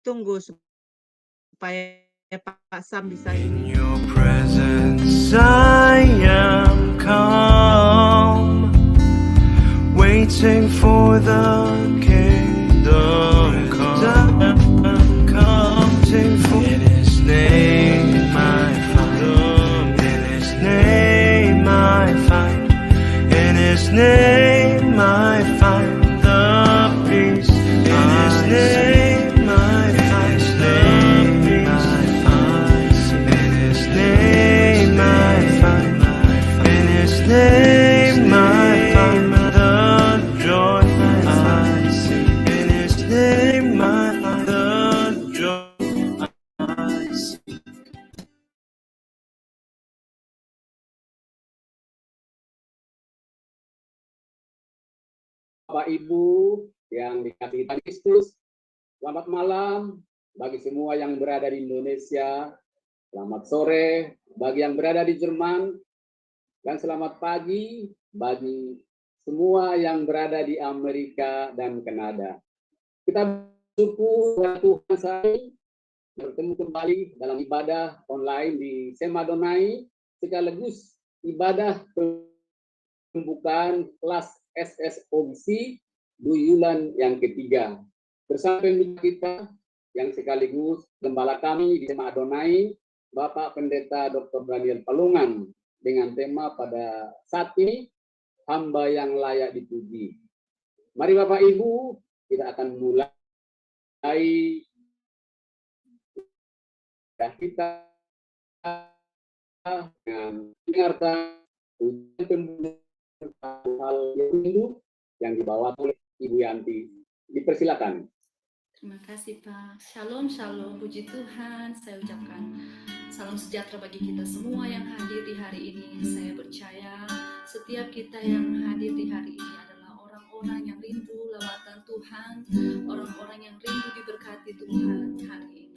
tunggu supaya Pak Sam bisa In ini. your presence I am calm, waiting for the kingdom come. In His name I find, in His name I find, in His name I find the peace. In His name I find the peace. In His name I find, in His name I find the joy I see. In His name I find the joy I see. Bapak Ibu yang dikasihi Tuhan Kristus, selamat malam bagi semua yang berada di Indonesia, selamat sore bagi yang berada di Jerman, dan selamat pagi bagi semua yang berada di Amerika dan Kanada. Kita bersyukur kepada Tuhan saya bertemu kembali dalam ibadah online di Sema Donai, sekaligus ibadah pembukaan kelas SSOGC Duyulan yang ketiga. Bersama pembimbing kita yang sekaligus gembala kami di Sema Adonai, Bapak Pendeta Dr. Daniel Palungan, dengan tema pada saat ini, hamba yang layak dipuji. Mari Bapak Ibu, kita akan mulai kita dengan mendengarkan ujian pembukaan hal yang dibawa oleh Ibu Yanti. Dipersilakan. Terima kasih Pak. Shalom, shalom. Puji Tuhan. Saya ucapkan salam sejahtera bagi kita semua yang hadir di hari ini. Saya percaya setiap kita yang hadir di hari ini adalah orang-orang yang rindu lawatan Tuhan, orang-orang yang rindu diberkati Tuhan hari ini.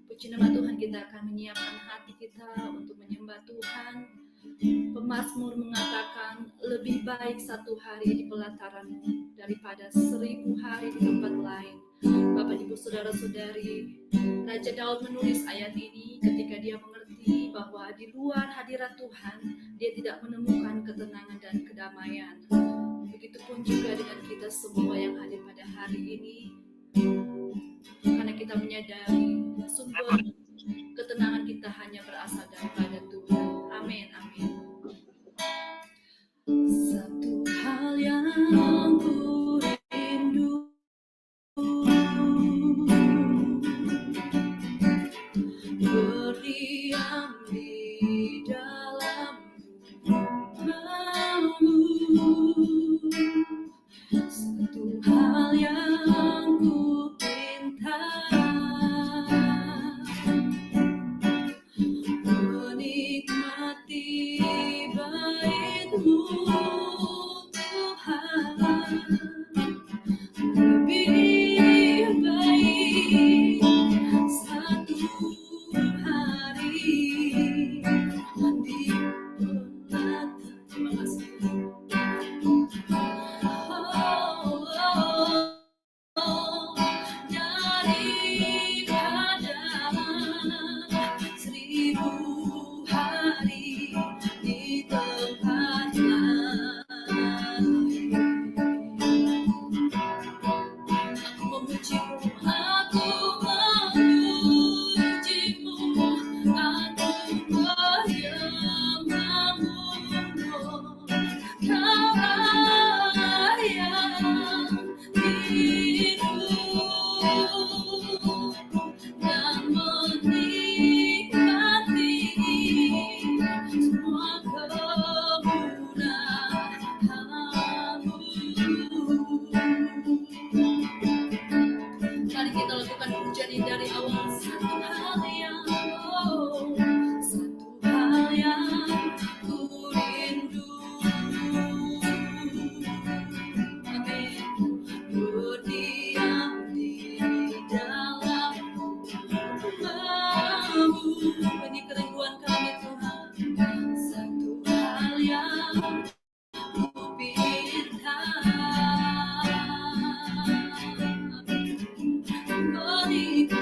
Puji nama Tuhan, kita akan menyiapkan hati kita untuk menyembah Tuhan. Pemazmur mengatakan lebih baik satu hari di pelataran-Mu daripada 1000 hari di tempat lain. Bapak Ibu Saudara-saudari, Raja Daud menulis ayat ini ketika dia mengerti bahwa di luar hadirat Tuhan dia tidak menemukan ketenangan dan kedamaian. Begitupun juga dengan kita semua yang hadir pada hari ini, karena kita menyadari sumber ketenangan kita hanya berasal daripada Tuhan. Amin, amin. Satu hal yang ku rindu, berdiam di dalam-Mu. Satu hal yang ku pinta, menikmati bait-Mu Tuhan. Lebih baik satu hari di pelataran. Terima kasih. Daripada 1000 hari di tempat lain. Aku memuji-Mu, aku memuji-Mu, aku menyembah-Mu. Kau Allah yang hidup dan menikmati semua kemudahan-Mu. Mari kita lakukan pujian ini dari awal. Satu hal yang ku rindu. Amin. Berdiam di dalam-Mu. Ini kerinduan kami Tuhan. Satu hal yang ku pinta, menikmati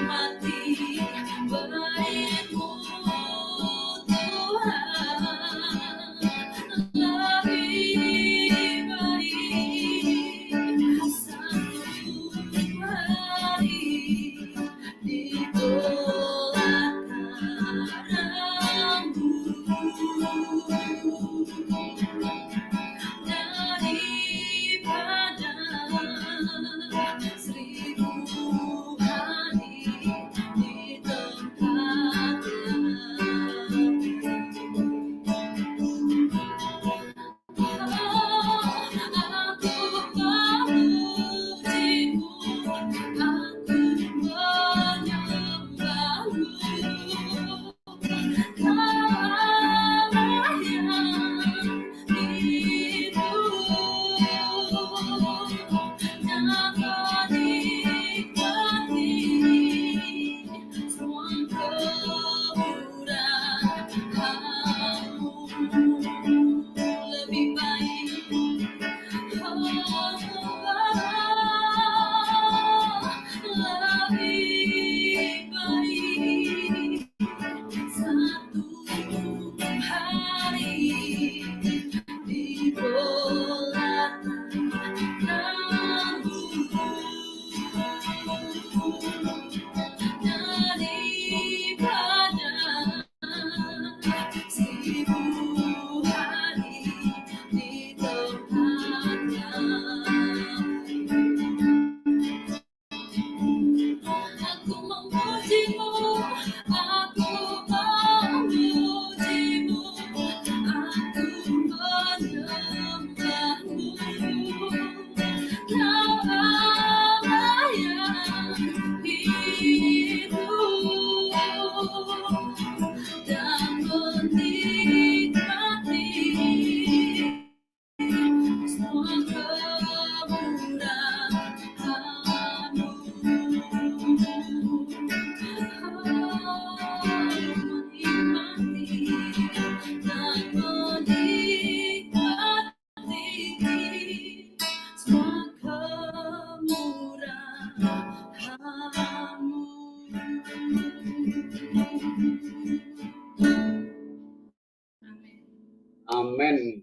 Amin.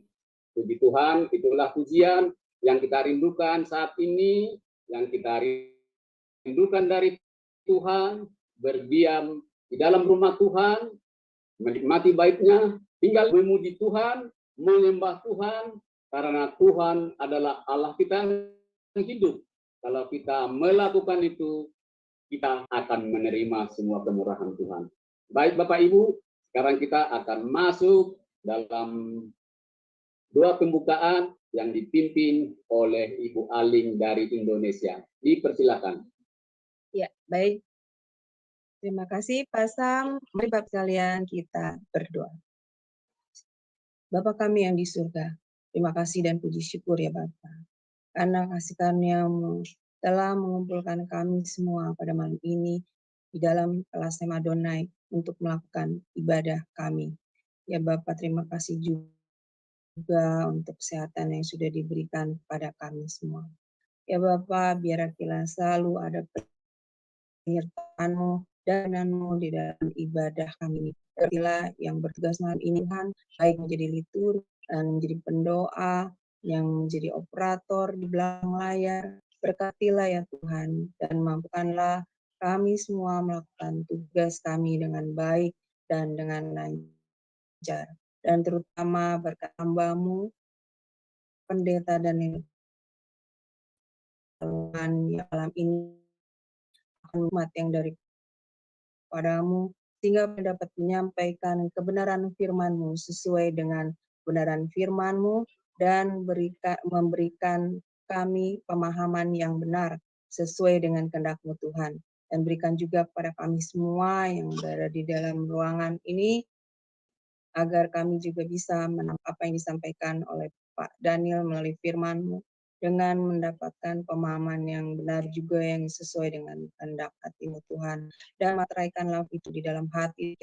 Puji Tuhan, itulah pujian yang kita rindukan saat ini, yang kita rindukan dari Tuhan, berdiam di dalam rumah Tuhan, menikmati baiknya, tinggal memuji Tuhan, menyembah Tuhan, karena Tuhan adalah Allah kita yang hidup. Kalau kita melakukan itu, kita akan menerima semua kemurahan Tuhan. Baik Bapak Ibu, sekarang kita akan masuk dalam doa pembukaan yang dipimpin oleh Ibu Aling dari Indonesia. Dipersilakan. Ya, baik. Terima kasih Pak Sam. Mari Bapak sekalian kita berdoa. Bapa kami yang di surga, terima kasih dan puji syukur ya Bapak. Karena kasih karunia-Mu telah mengumpulkan kami semua pada malam ini di dalam kelas tema Adonai untuk melakukan ibadah kami. Ya Bapak, terima kasih juga untuk kesehatan yang sudah diberikan kepada kami semua. Ya Bapak, biar kita selalu ada penyertaan-Mu dan di dalam ibadah kami ini. Berkatilah yang bertugas malam ini Tuhan, baik menjadi litur dan menjadi pendoa, yang menjadi operator di belakang layar. Berkatilah ya Tuhan, dan mampukanlah kami semua melakukan tugas kami dengan baik dan dengan lancar. Dan terutama berkat hamba-Mu, pendeta dan Tuhan yang malam ini umat yang dari padamu, sehingga dapat menyampaikan kebenaran firman-Mu sesuai dengan kebenaran firman-Mu dan memberikan kami pemahaman yang benar sesuai dengan kehendak-Mu Tuhan. Dan berikan juga kepada kami semua yang berada di dalam ruangan ini, agar kami juga bisa menangkap apa yang disampaikan oleh Pak Daniel melalui firman-Mu, dengan mendapatkan pemahaman yang benar juga yang sesuai dengan kehendak hati-Mu Tuhan, dan materaikanlah itu di dalam hati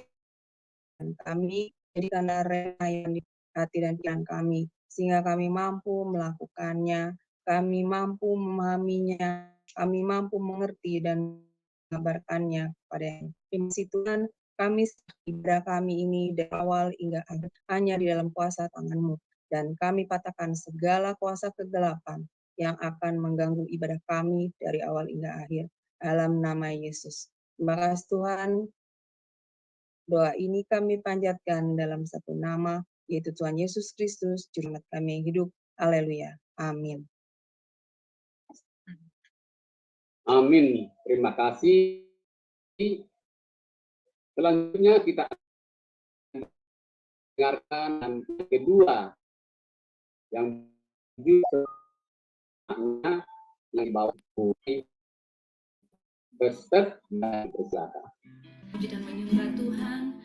dan kami, jadikanlah rema yang di hati dan pikiran kami, sehingga kami mampu melakukannya, kami mampu memahaminya, kami mampu mengerti dan mengabarkannya kepada yang. Terima kasih Tuhan, kami ibadah kami ini dari awal hingga akhir hanya di dalam kuasa tangan-Mu. Dan kami patahkan segala kuasa kegelapan yang akan mengganggu ibadah kami dari awal hingga akhir. Dalam nama Yesus. Terima kasih Tuhan. Doa ini kami panjatkan dalam satu nama, yaitu Tuhan Yesus Kristus, Juru Selamat kami yang hidup. Haleluya. Amin. Amin. Terima kasih. Selanjutnya kita dengarkan yang kedua yang yang dibawa Berset dan bersilakan. Puji dan menyembah Tuhan,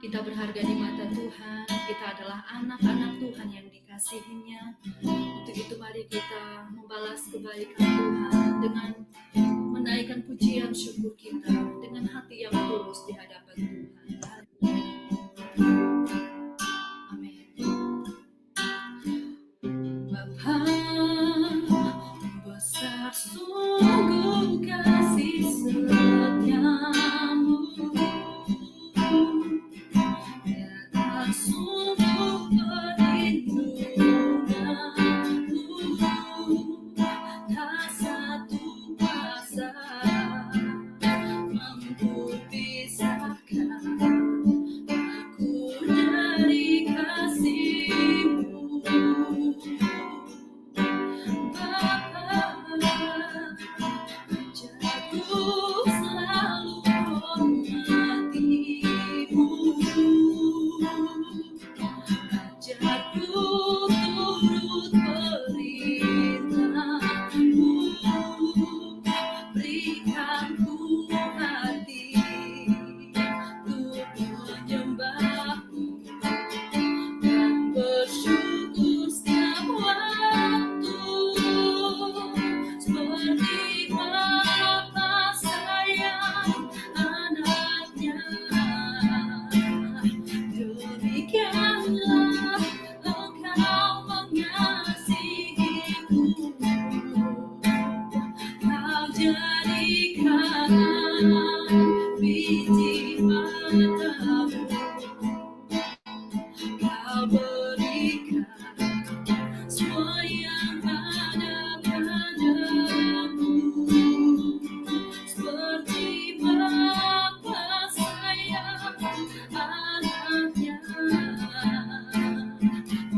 kita berharga di mata Tuhan, kita adalah anak-anak Tuhan yang dikasihinya. Untuk itu mari kita membalas kebaikan Tuhan dengan menaikkan pujian syukur kita dengan hati yang tulus di hadapan Tuhan. Amin. Bapa, besar sungguh kasih setiamu, nyata sungguh perlindunganmu, tak satu kuasa mampu pisahkan aku dari kasih-Mu. Jatuh selalu hormati-Mu, ajarku turut perintah-Mu, berikan ku hati untuk menyembah-Mu dan bersyukur setiap waktu, seperti Bapa sayang anaknya. Demikianlah Engkau mengasihiku, Kau jadikan biji matamu, Kau berikan semua yang ada padamu, seperti Bapa sayang anaknya.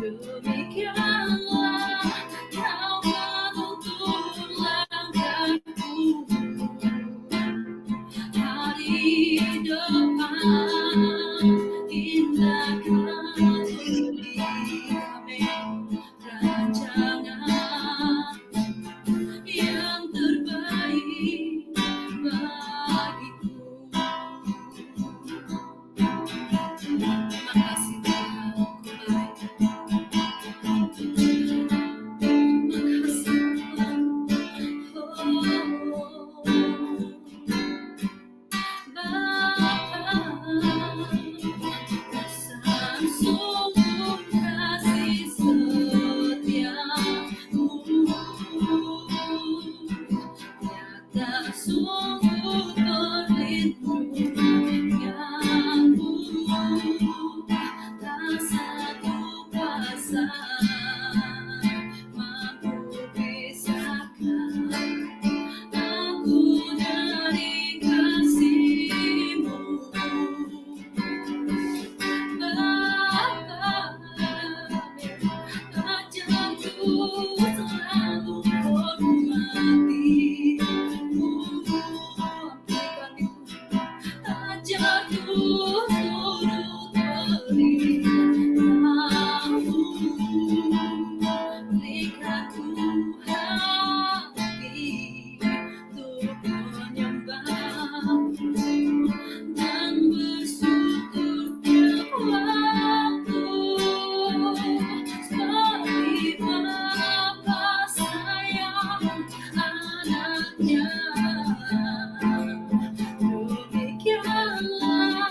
Demikianlah Kau menuntun langkahku hari depan, tindakan budi. Amin. Rancangan yang terbaik bagiku. Terima kasih Tuhan, Kau baik. Terima kasih Tuhan. Bapa, besar sungguh kasih setiamu, nyata sungguh perlindunganmu, tak satu kuasa mampu pisahkan aku dari kasih-Mu. Bapa, ajarku selalu hormati-Mu, ajarku turut perintah-Mu, berikan ku hati untuk menyembah-Mu dan bersyukur tiap waktu, seperti Bapa sayang anaknya. Demikianlah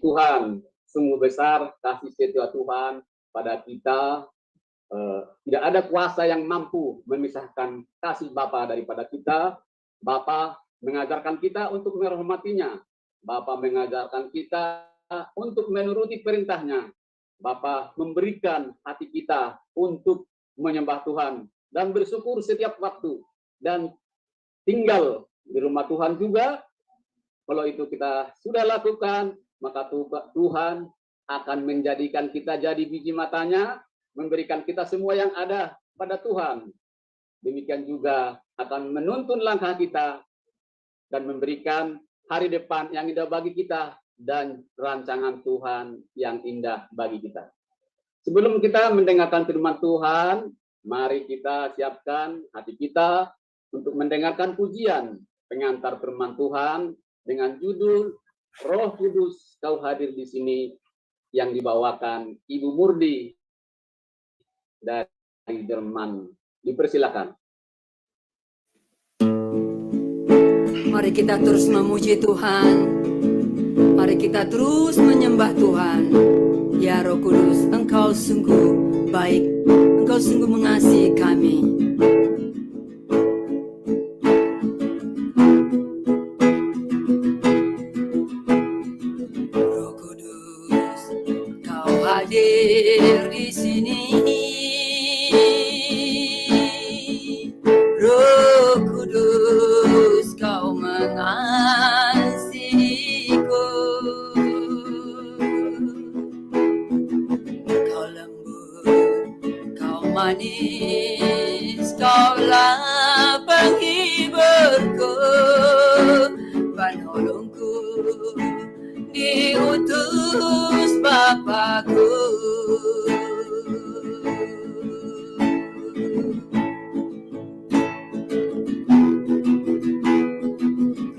Tuhan, sungguh besar kasih setia Tuhan pada kita. Tidak ada kuasa yang mampu memisahkan kasih Bapa daripada kita. Bapa mengajarkan kita untuk menghormatinya. Bapa mengajarkan kita untuk menuruti perintahnya. Bapa memberikan hati kita untuk menyembah Tuhan dan bersyukur setiap waktu dan tinggal di rumah Tuhan juga. Kalau itu kita sudah lakukan, maka Tuhan akan menjadikan kita jadi biji matanya, memberikan kita semua yang ada pada Tuhan. Demikian juga akan menuntun langkah kita dan memberikan hari depan yang indah bagi kita dan rancangan Tuhan yang indah bagi kita. Sebelum kita mendengarkan firman Tuhan, mari kita siapkan hati kita untuk mendengarkan pujian pengantar firman Tuhan dengan judul Roh Kudus Kau Hadir di Sini, yang dibawakan Ibu Murdi dari Jerman. Dipersilakan. Mari kita terus memuji Tuhan. Mari kita terus menyembah Tuhan. Ya Roh Kudus, Engkau sungguh baik. Engkau sungguh mengasihi kami. Roh Kudus, Kau hadir di sini. Roh Kudus, Kau mengasihiku. Kau lembut, Kau manis, Kaulah penghiburku, penolongku, diutus Bapakku.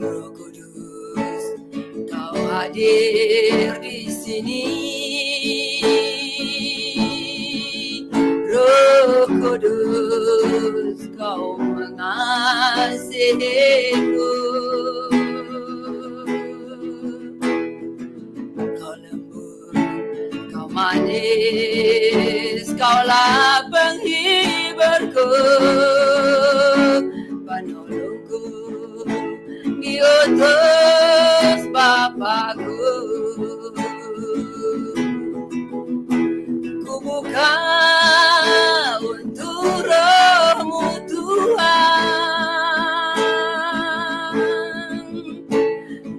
Roh Kudus, Kau hadir di sini. Roh Kudus, Kau mengasihiku. Kau lembut, Kau manis, Kaulah penghiburku, penolongku, diutus Bapakku. Ku buka untuk Roh-Mu Tuhan,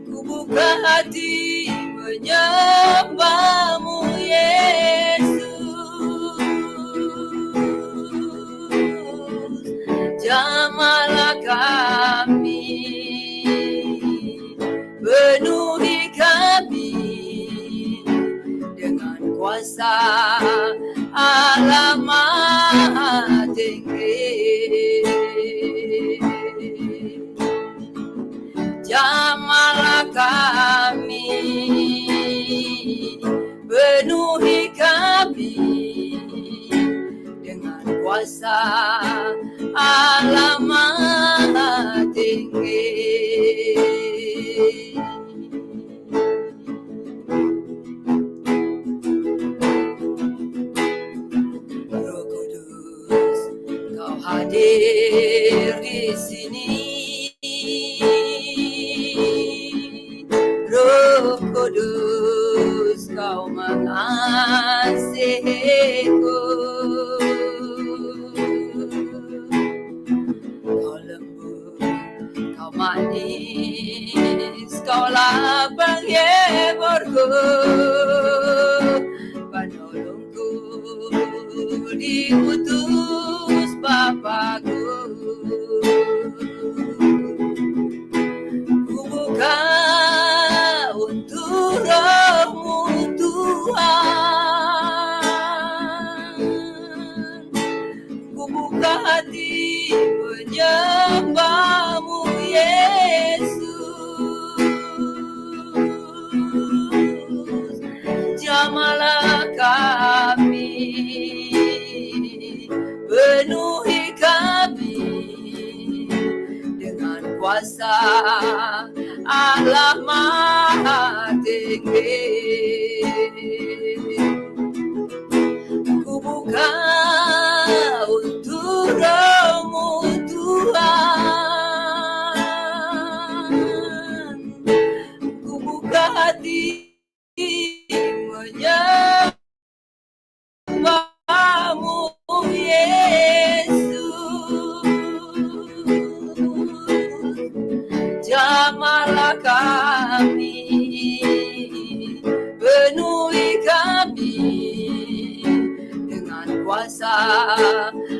ku buka hati menyembah-Mu Yesus. Jamahlah kami, penuhi kami dengan kuasa Allah Maha Tinggi. Jamahlah kami, penuhi kami dengan kuasa Allah Maha Tinggi. Roh Kudus, Kau hadir di sini. Roh Kudus, Kau mengasihiku. Kau lembut, Kau manis, Kaulah penghiburku, penolongku, diutus Bapakku. Ku buka untuk Roh-Mu Tuhan, ku buka hati menyembah-Mu Yesus. Jamahlah kami, penuhi kami dengan kuasa Allah Maha Tinggi. Jamalah kami, penuhi kami dengan kuasa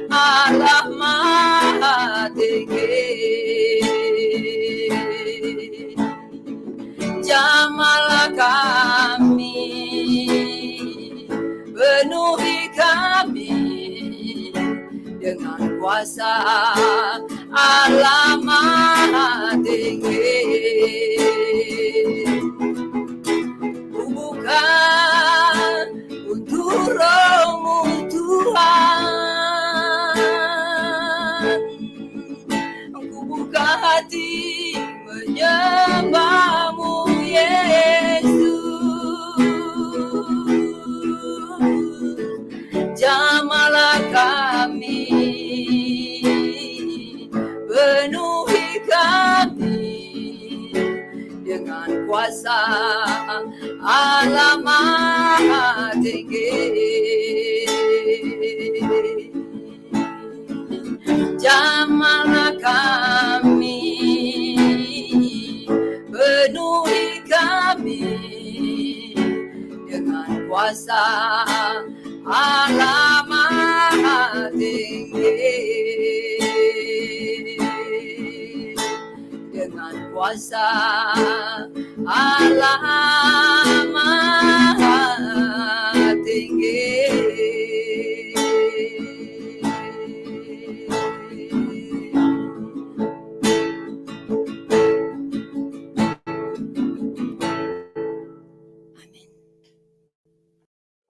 Allah Maha Tinggi. Jamalah kami, penuhi kami dengan kuasa Allah Maha Tinggi. Bukan untuk Roh-Mu Tuhan, ku buka hati menyembah-Mu Yesus. Jamalah kami, penuhi kami dengan kuasa Allah Maha Tinggi. Jamalah kami, penuhi kami dengan kuasa Allah Maha Tinggi. Dengan kuasa Allah Maha Tinggi.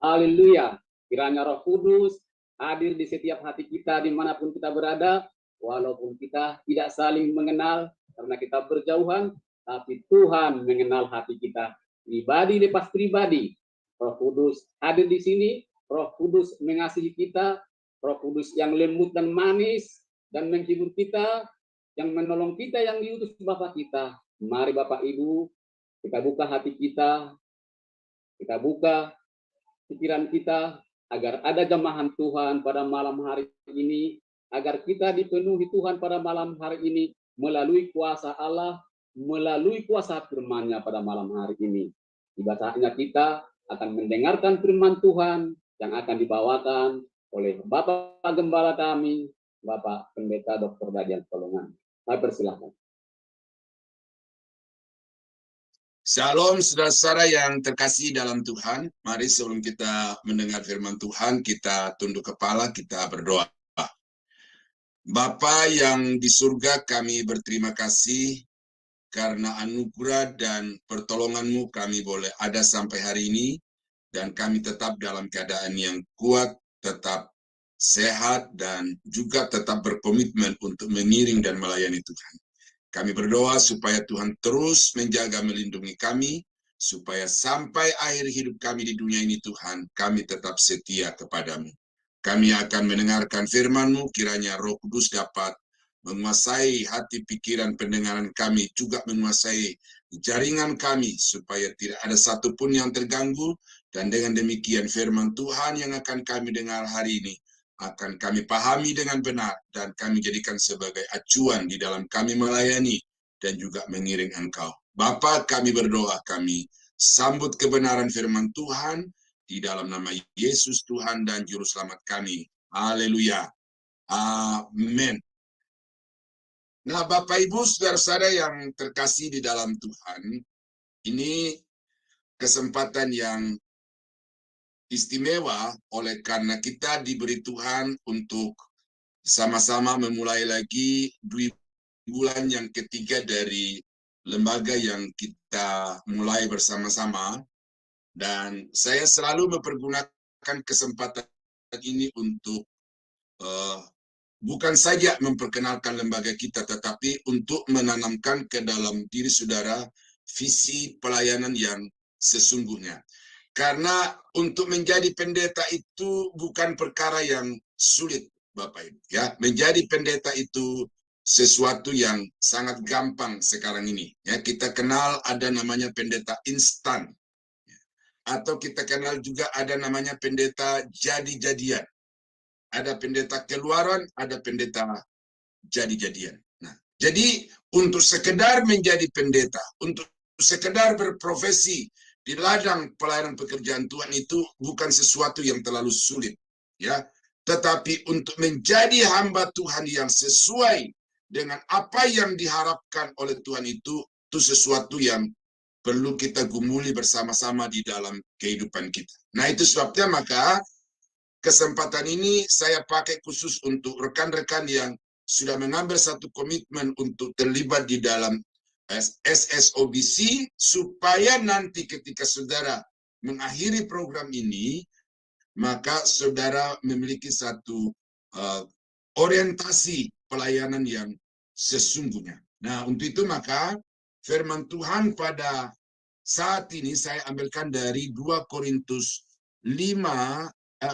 Haleluya. Kiranya Roh Kudus hadir di setiap hati kita dimanapun kita berada, walaupun kita tidak saling mengenal karena kita berjauhan, tapi Tuhan mengenal hati kita pribadi lepas pribadi. Roh Kudus hadir di sini, Roh Kudus mengasihi kita, Roh Kudus yang lembut dan manis dan menghibur kita, yang menolong kita, yang diutus Bapa kita. Mari Bapak Ibu, kita buka hati kita buka pikiran kita, agar ada jamahan Tuhan pada malam hari ini, agar kita dipenuhi Tuhan pada malam hari ini, melalui kuasa Allah, melalui kuasa firman-Nya pada malam hari ini. Tiba saatnya kita akan mendengarkan firman Tuhan yang akan dibawakan oleh Bapak Gembala kami, Bapak Pendeta Dr. Dadian Tolongan. Saya persilahkan. Shalom saudara-saudara yang terkasih dalam Tuhan. Mari sebelum kita mendengar firman Tuhan, kita tunduk kepala, kita berdoa. Bapa yang di surga, kami berterima kasih karena anugerah dan pertolongan-Mu kami boleh ada sampai hari ini, dan kami tetap dalam keadaan yang kuat, tetap sehat, dan juga tetap berkomitmen untuk mengiring dan melayani Tuhan. Kami berdoa supaya Tuhan terus menjaga melindungi kami, supaya sampai akhir hidup kami di dunia ini Tuhan, kami tetap setia kepadamu. Kami akan mendengarkan firman-Mu, kiranya Roh Kudus dapat menguasai hati pikiran pendengaran kami, juga menguasai jaringan kami, supaya tidak ada satupun yang terganggu, dan dengan demikian firman Tuhan yang akan kami dengar hari ini, akan kami pahami dengan benar, dan kami jadikan sebagai acuan di dalam kami melayani dan juga mengiring Engkau. Bapa, kami berdoa, kami sambut kebenaran firman Tuhan di dalam nama Yesus Tuhan dan Juru Selamat kami. Haleluya. Amin. Nah, Bapak Ibu saudara-saudara yang terkasih di dalam Tuhan, ini kesempatan yang istimewa oleh karena kita diberi Tuhan untuk sama-sama memulai lagi 2 bulan yang ketiga dari lembaga yang kita mulai bersama-sama, dan saya selalu mempergunakan kesempatan ini untuk bukan saja memperkenalkan lembaga kita, tetapi untuk menanamkan ke dalam diri saudara visi pelayanan yang sesungguhnya. Karena untuk menjadi pendeta itu bukan perkara yang sulit, Bapak Ibu. Ya, menjadi pendeta itu sesuatu yang sangat gampang sekarang ini. Ya, kita kenal ada namanya pendeta instan, atau kita kenal juga ada namanya pendeta jadi-jadian. Ada pendeta keluaran, ada pendeta jadi-jadian. Nah, Jadi untuk sekedar menjadi pendeta, untuk sekedar berprofesi di ladang pelayanan pekerjaan Tuhan itu bukan sesuatu yang terlalu sulit, ya. Tetapi untuk menjadi hamba Tuhan yang sesuai dengan apa yang diharapkan oleh Tuhan itu sesuatu yang perlu kita gumuli bersama-sama di dalam kehidupan kita. Nah, itu sebabnya maka kesempatan ini saya pakai khusus untuk rekan-rekan yang sudah mengambil satu komitmen untuk terlibat di dalam SSOBC, supaya nanti ketika saudara mengakhiri program ini, maka saudara memiliki satu orientasi pelayanan yang sesungguhnya. Nah, untuk itu maka firman Tuhan pada saat ini saya ambilkan dari 2 Korintus 4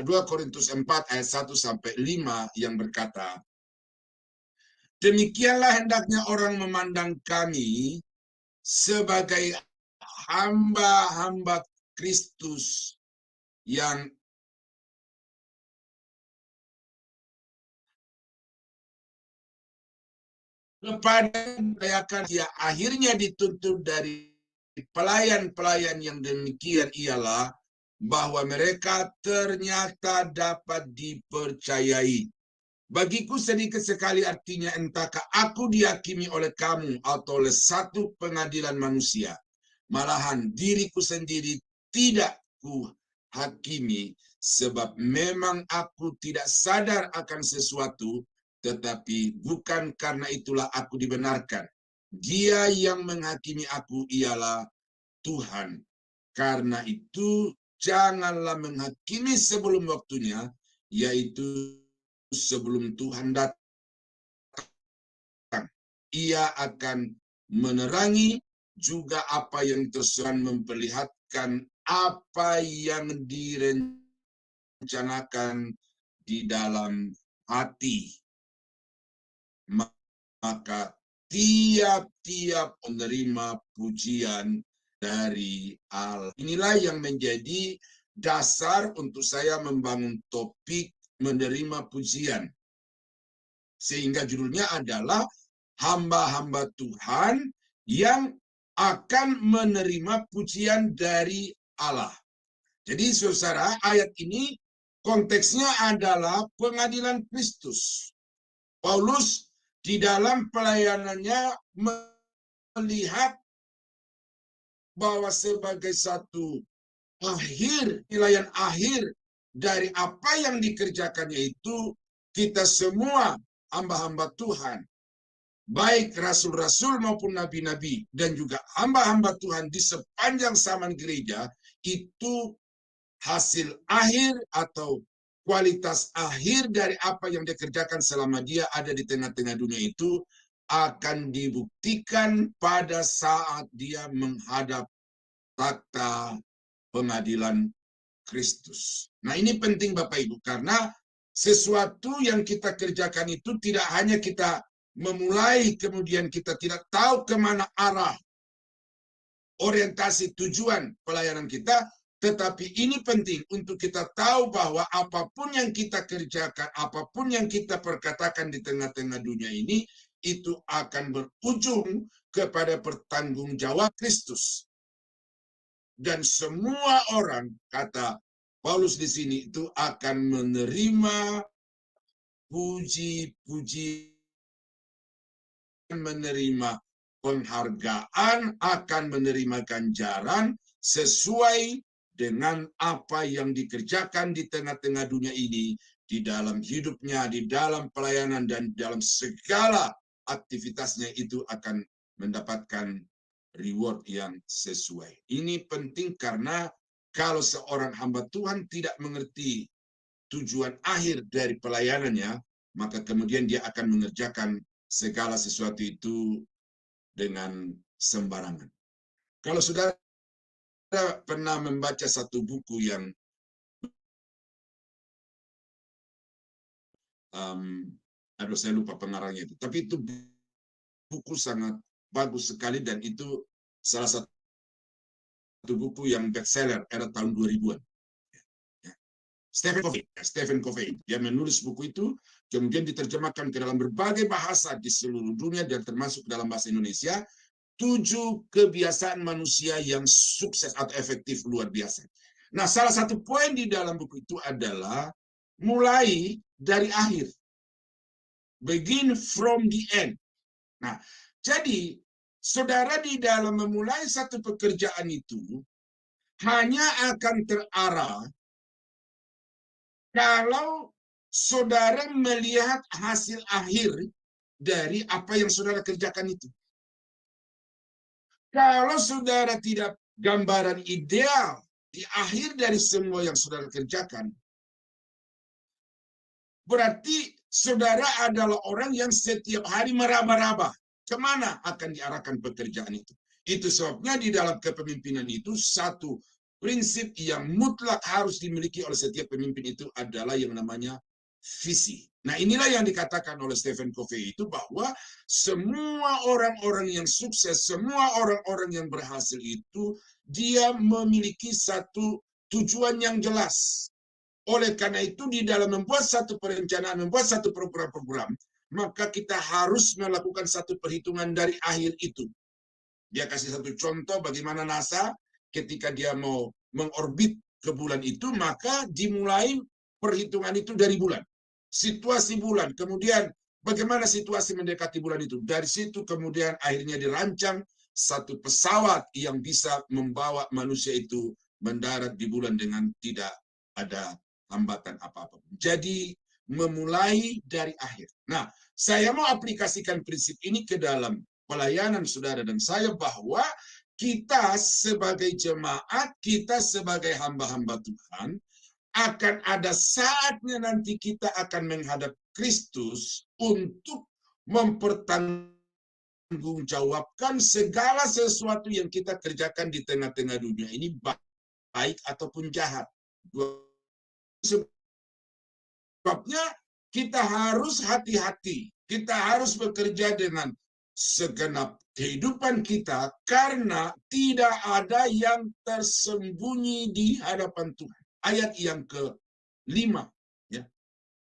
ayat 1 sampai 5 yang berkata, demikianlah hendaknya orang memandang kami sebagai hamba-hamba Kristus yang kepada dia akhirnya dituntut dari pelayan-pelayan yang demikian ialah bahwa mereka ternyata dapat dipercayai. Bagiku sedikit sekali artinya entahkah aku dihakimi oleh kamu atau oleh satu pengadilan manusia. Malahan diriku sendiri tidak ku hakimi, sebab memang aku tidak sadar akan sesuatu, tetapi bukan karena itulah aku dibenarkan. Dia yang menghakimi aku ialah Tuhan. Karena itu janganlah menghakimi sebelum waktunya, yaitu sebelum Tuhan datang. Ia akan menerangi juga apa yang terserah, memperlihatkan apa yang direncanakan di dalam hati. Maka tiap-tiap menerima pujian dari Allah. Inilah yang menjadi dasar untuk saya membangun topik menerima pujian. Sehingga judulnya adalah hamba-hamba Tuhan yang akan menerima pujian dari Allah. Jadi saudara, ayat ini konteksnya adalah pengadilan Kristus. Paulus di dalam pelayanannya melihat bahwa sebagai satu nilaian akhir dari apa yang dikerjakannya itu, kita semua hamba-hamba Tuhan, baik rasul-rasul maupun nabi-nabi, dan juga hamba-hamba Tuhan di sepanjang zaman gereja, itu hasil akhir atau kualitas akhir dari apa yang dikerjakan selama dia ada di tengah-tengah dunia itu akan dibuktikan pada saat dia menghadap takhta pengadilan Kristus. Nah, ini penting Bapak Ibu, karena sesuatu yang kita kerjakan itu tidak hanya kita memulai kemudian kita tidak tahu kemana arah orientasi tujuan pelayanan kita, tetapi ini penting untuk kita tahu bahwa apapun yang kita kerjakan, apapun yang kita perkatakan di tengah-tengah dunia ini, itu akan berujung kepada pertanggungjawab Kristus. Dan semua orang, kata Paulus di sini, itu akan menerima puji-puji, menerima penghargaan, akan menerima ganjaran sesuai dengan apa yang dikerjakan di tengah-tengah dunia ini, di dalam hidupnya, di dalam pelayanan, dan dalam segala aktivitasnya itu akan mendapatkan reward yang sesuai. Ini penting karena kalau seorang hamba Tuhan tidak mengerti tujuan akhir dari pelayanannya, maka kemudian dia akan mengerjakan segala sesuatu itu dengan sembarangan. Kalau saudara pernah membaca satu buku yang saya lupa pengarangnya itu, tapi itu buku sangat bagus sekali, dan itu salah satu buku yang bestseller era tahun 2000-an. Stephen Covey, dia menulis buku itu, kemudian diterjemahkan ke dalam berbagai bahasa di seluruh dunia dan termasuk dalam bahasa Indonesia. 7 kebiasaan manusia yang sukses atau efektif luar biasa. Nah, salah satu poin di dalam buku itu adalah mulai dari akhir. Begin from the end. Nah, jadi saudara di dalam memulai satu pekerjaan itu hanya akan terarah kalau saudara melihat hasil akhir dari apa yang saudara kerjakan itu. Kalau saudara tidak gambaran ideal di akhir dari semua yang saudara kerjakan, berarti saudara adalah orang yang setiap hari meraba-raba kemana akan diarahkan pekerjaan itu. Itu sebabnya di dalam kepemimpinan itu satu prinsip yang mutlak harus dimiliki oleh setiap pemimpin itu adalah yang namanya visi. Nah, inilah yang dikatakan oleh Stephen Covey itu bahwa semua orang-orang yang sukses, semua orang-orang yang berhasil itu dia memiliki satu tujuan yang jelas. Oleh karena itu di dalam membuat satu perencanaan, membuat satu program-program, maka kita harus melakukan satu perhitungan dari akhir itu. Dia kasih satu contoh bagaimana NASA ketika dia mau mengorbit ke bulan itu, maka dimulai perhitungan itu dari bulan. Situasi bulan, kemudian bagaimana situasi mendekati bulan itu. Dari situ kemudian akhirnya dirancang satu pesawat yang bisa membawa manusia itu mendarat di bulan dengan tidak ada hambatan apa-apa. Jadi memulai dari akhir. Nah, saya mau aplikasikan prinsip ini ke dalam pelayanan saudara dan saya bahwa kita sebagai jemaat, kita sebagai hamba-hamba Tuhan, akan ada saatnya nanti kita akan menghadap Kristus untuk mempertanggungjawabkan segala sesuatu yang kita kerjakan di tengah-tengah dunia ini, baik ataupun jahat. Sebabnya kita harus hati-hati, kita harus bekerja dengan segenap kehidupan kita karena tidak ada yang tersembunyi di hadapan Tuhan. Ayat yang ke-5, ya.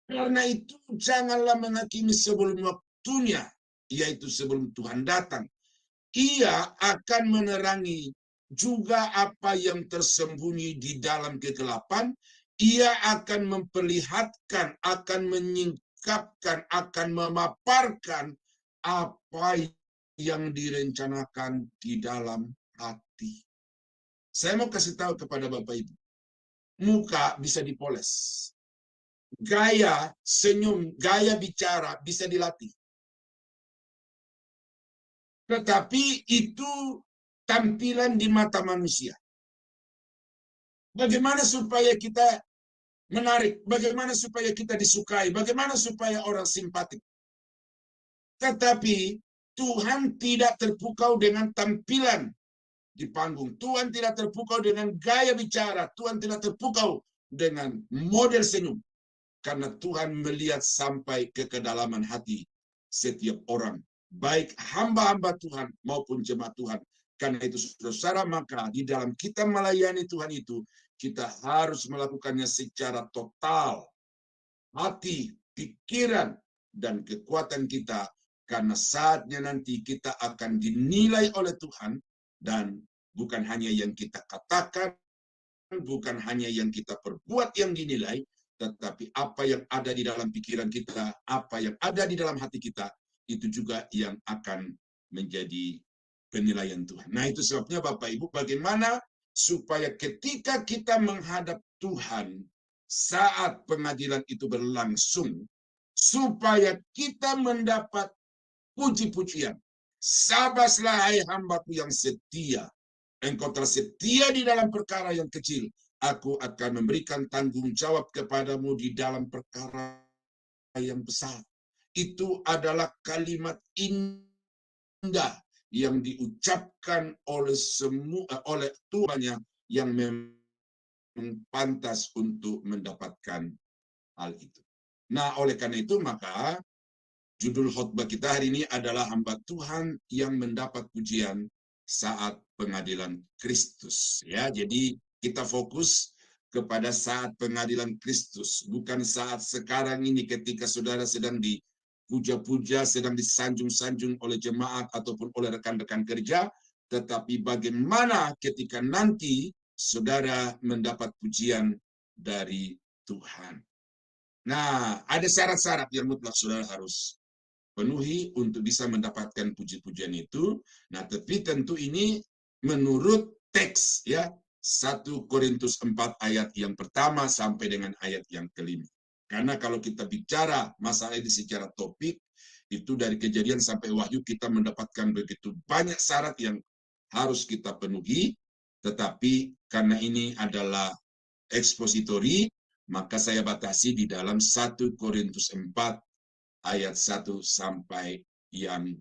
Karena itu janganlah menghakimi sebelum waktunya, yaitu sebelum Tuhan datang. Ia akan menerangi juga apa yang tersembunyi di dalam kegelapan. Ia akan memperlihatkan, akan menyingkapkan, akan memaparkan apa yang direncanakan di dalam hati. Saya mau kasih tahu kepada Bapak Ibu. Muka bisa dipoles. Gaya senyum, gaya bicara bisa dilatih. Tetapi itu tampilan di mata manusia. Bagaimana supaya kita menarik? Bagaimana supaya kita disukai? Bagaimana supaya orang simpatik? Tetapi Tuhan tidak terpukau dengan tampilan di panggung. Tuhan tidak terpukau dengan gaya bicara. Tuhan tidak terpukau dengan model senyum. Karena Tuhan melihat sampai ke kedalaman hati setiap orang. Baik hamba-hamba Tuhan maupun jemaat Tuhan. Karena itu saudara, maka di dalam kita melayani Tuhan itu, kita harus melakukannya secara total. Hati, pikiran, dan kekuatan kita. Karena saatnya nanti kita akan dinilai oleh Tuhan. Dan bukan hanya yang kita katakan, bukan hanya yang kita perbuat yang dinilai, tetapi apa yang ada di dalam pikiran kita, apa yang ada di dalam hati kita, itu juga yang akan menjadi penilaian Tuhan. Nah, itu sebabnya Bapak Ibu, bagaimana supaya ketika kita menghadap Tuhan saat pengadilan itu berlangsung, supaya kita mendapat puji-pujian. Sabaslah hai hambaku yang setia. Engkau telah setia di dalam perkara yang kecil. Aku akan memberikan tanggung jawab kepadamu di dalam perkara yang besar. Itu adalah kalimat indah yang diucapkan oleh Tuhannya yang memang pantas untuk mendapatkan hal itu. Nah, oleh karena itu maka judul khotbah kita hari ini adalah hamba Tuhan yang mendapat pujian saat pengadilan Kristus. Ya, jadi kita fokus kepada saat pengadilan Kristus, bukan saat sekarang ini ketika saudara sedang dipuja-puja, sedang disanjung-sanjung oleh jemaat ataupun oleh rekan-rekan kerja, tetapi bagaimana ketika nanti saudara mendapat pujian dari Tuhan. Nah, ada syarat-syarat yang mutlak saudara harus penuhi untuk bisa mendapatkan puji-pujian itu. Nah, tapi tentu ini menurut teks ya, 1 Korintus 4 ayat yang pertama sampai dengan ayat yang kelima. Karena kalau kita bicara masalah ini secara topik, itu dari Kejadian sampai Wahyu kita mendapatkan begitu banyak syarat yang harus kita penuhi, tetapi karena ini adalah ekspositori, maka saya batasi di dalam 1 Korintus 4 ayat 1 sampai yang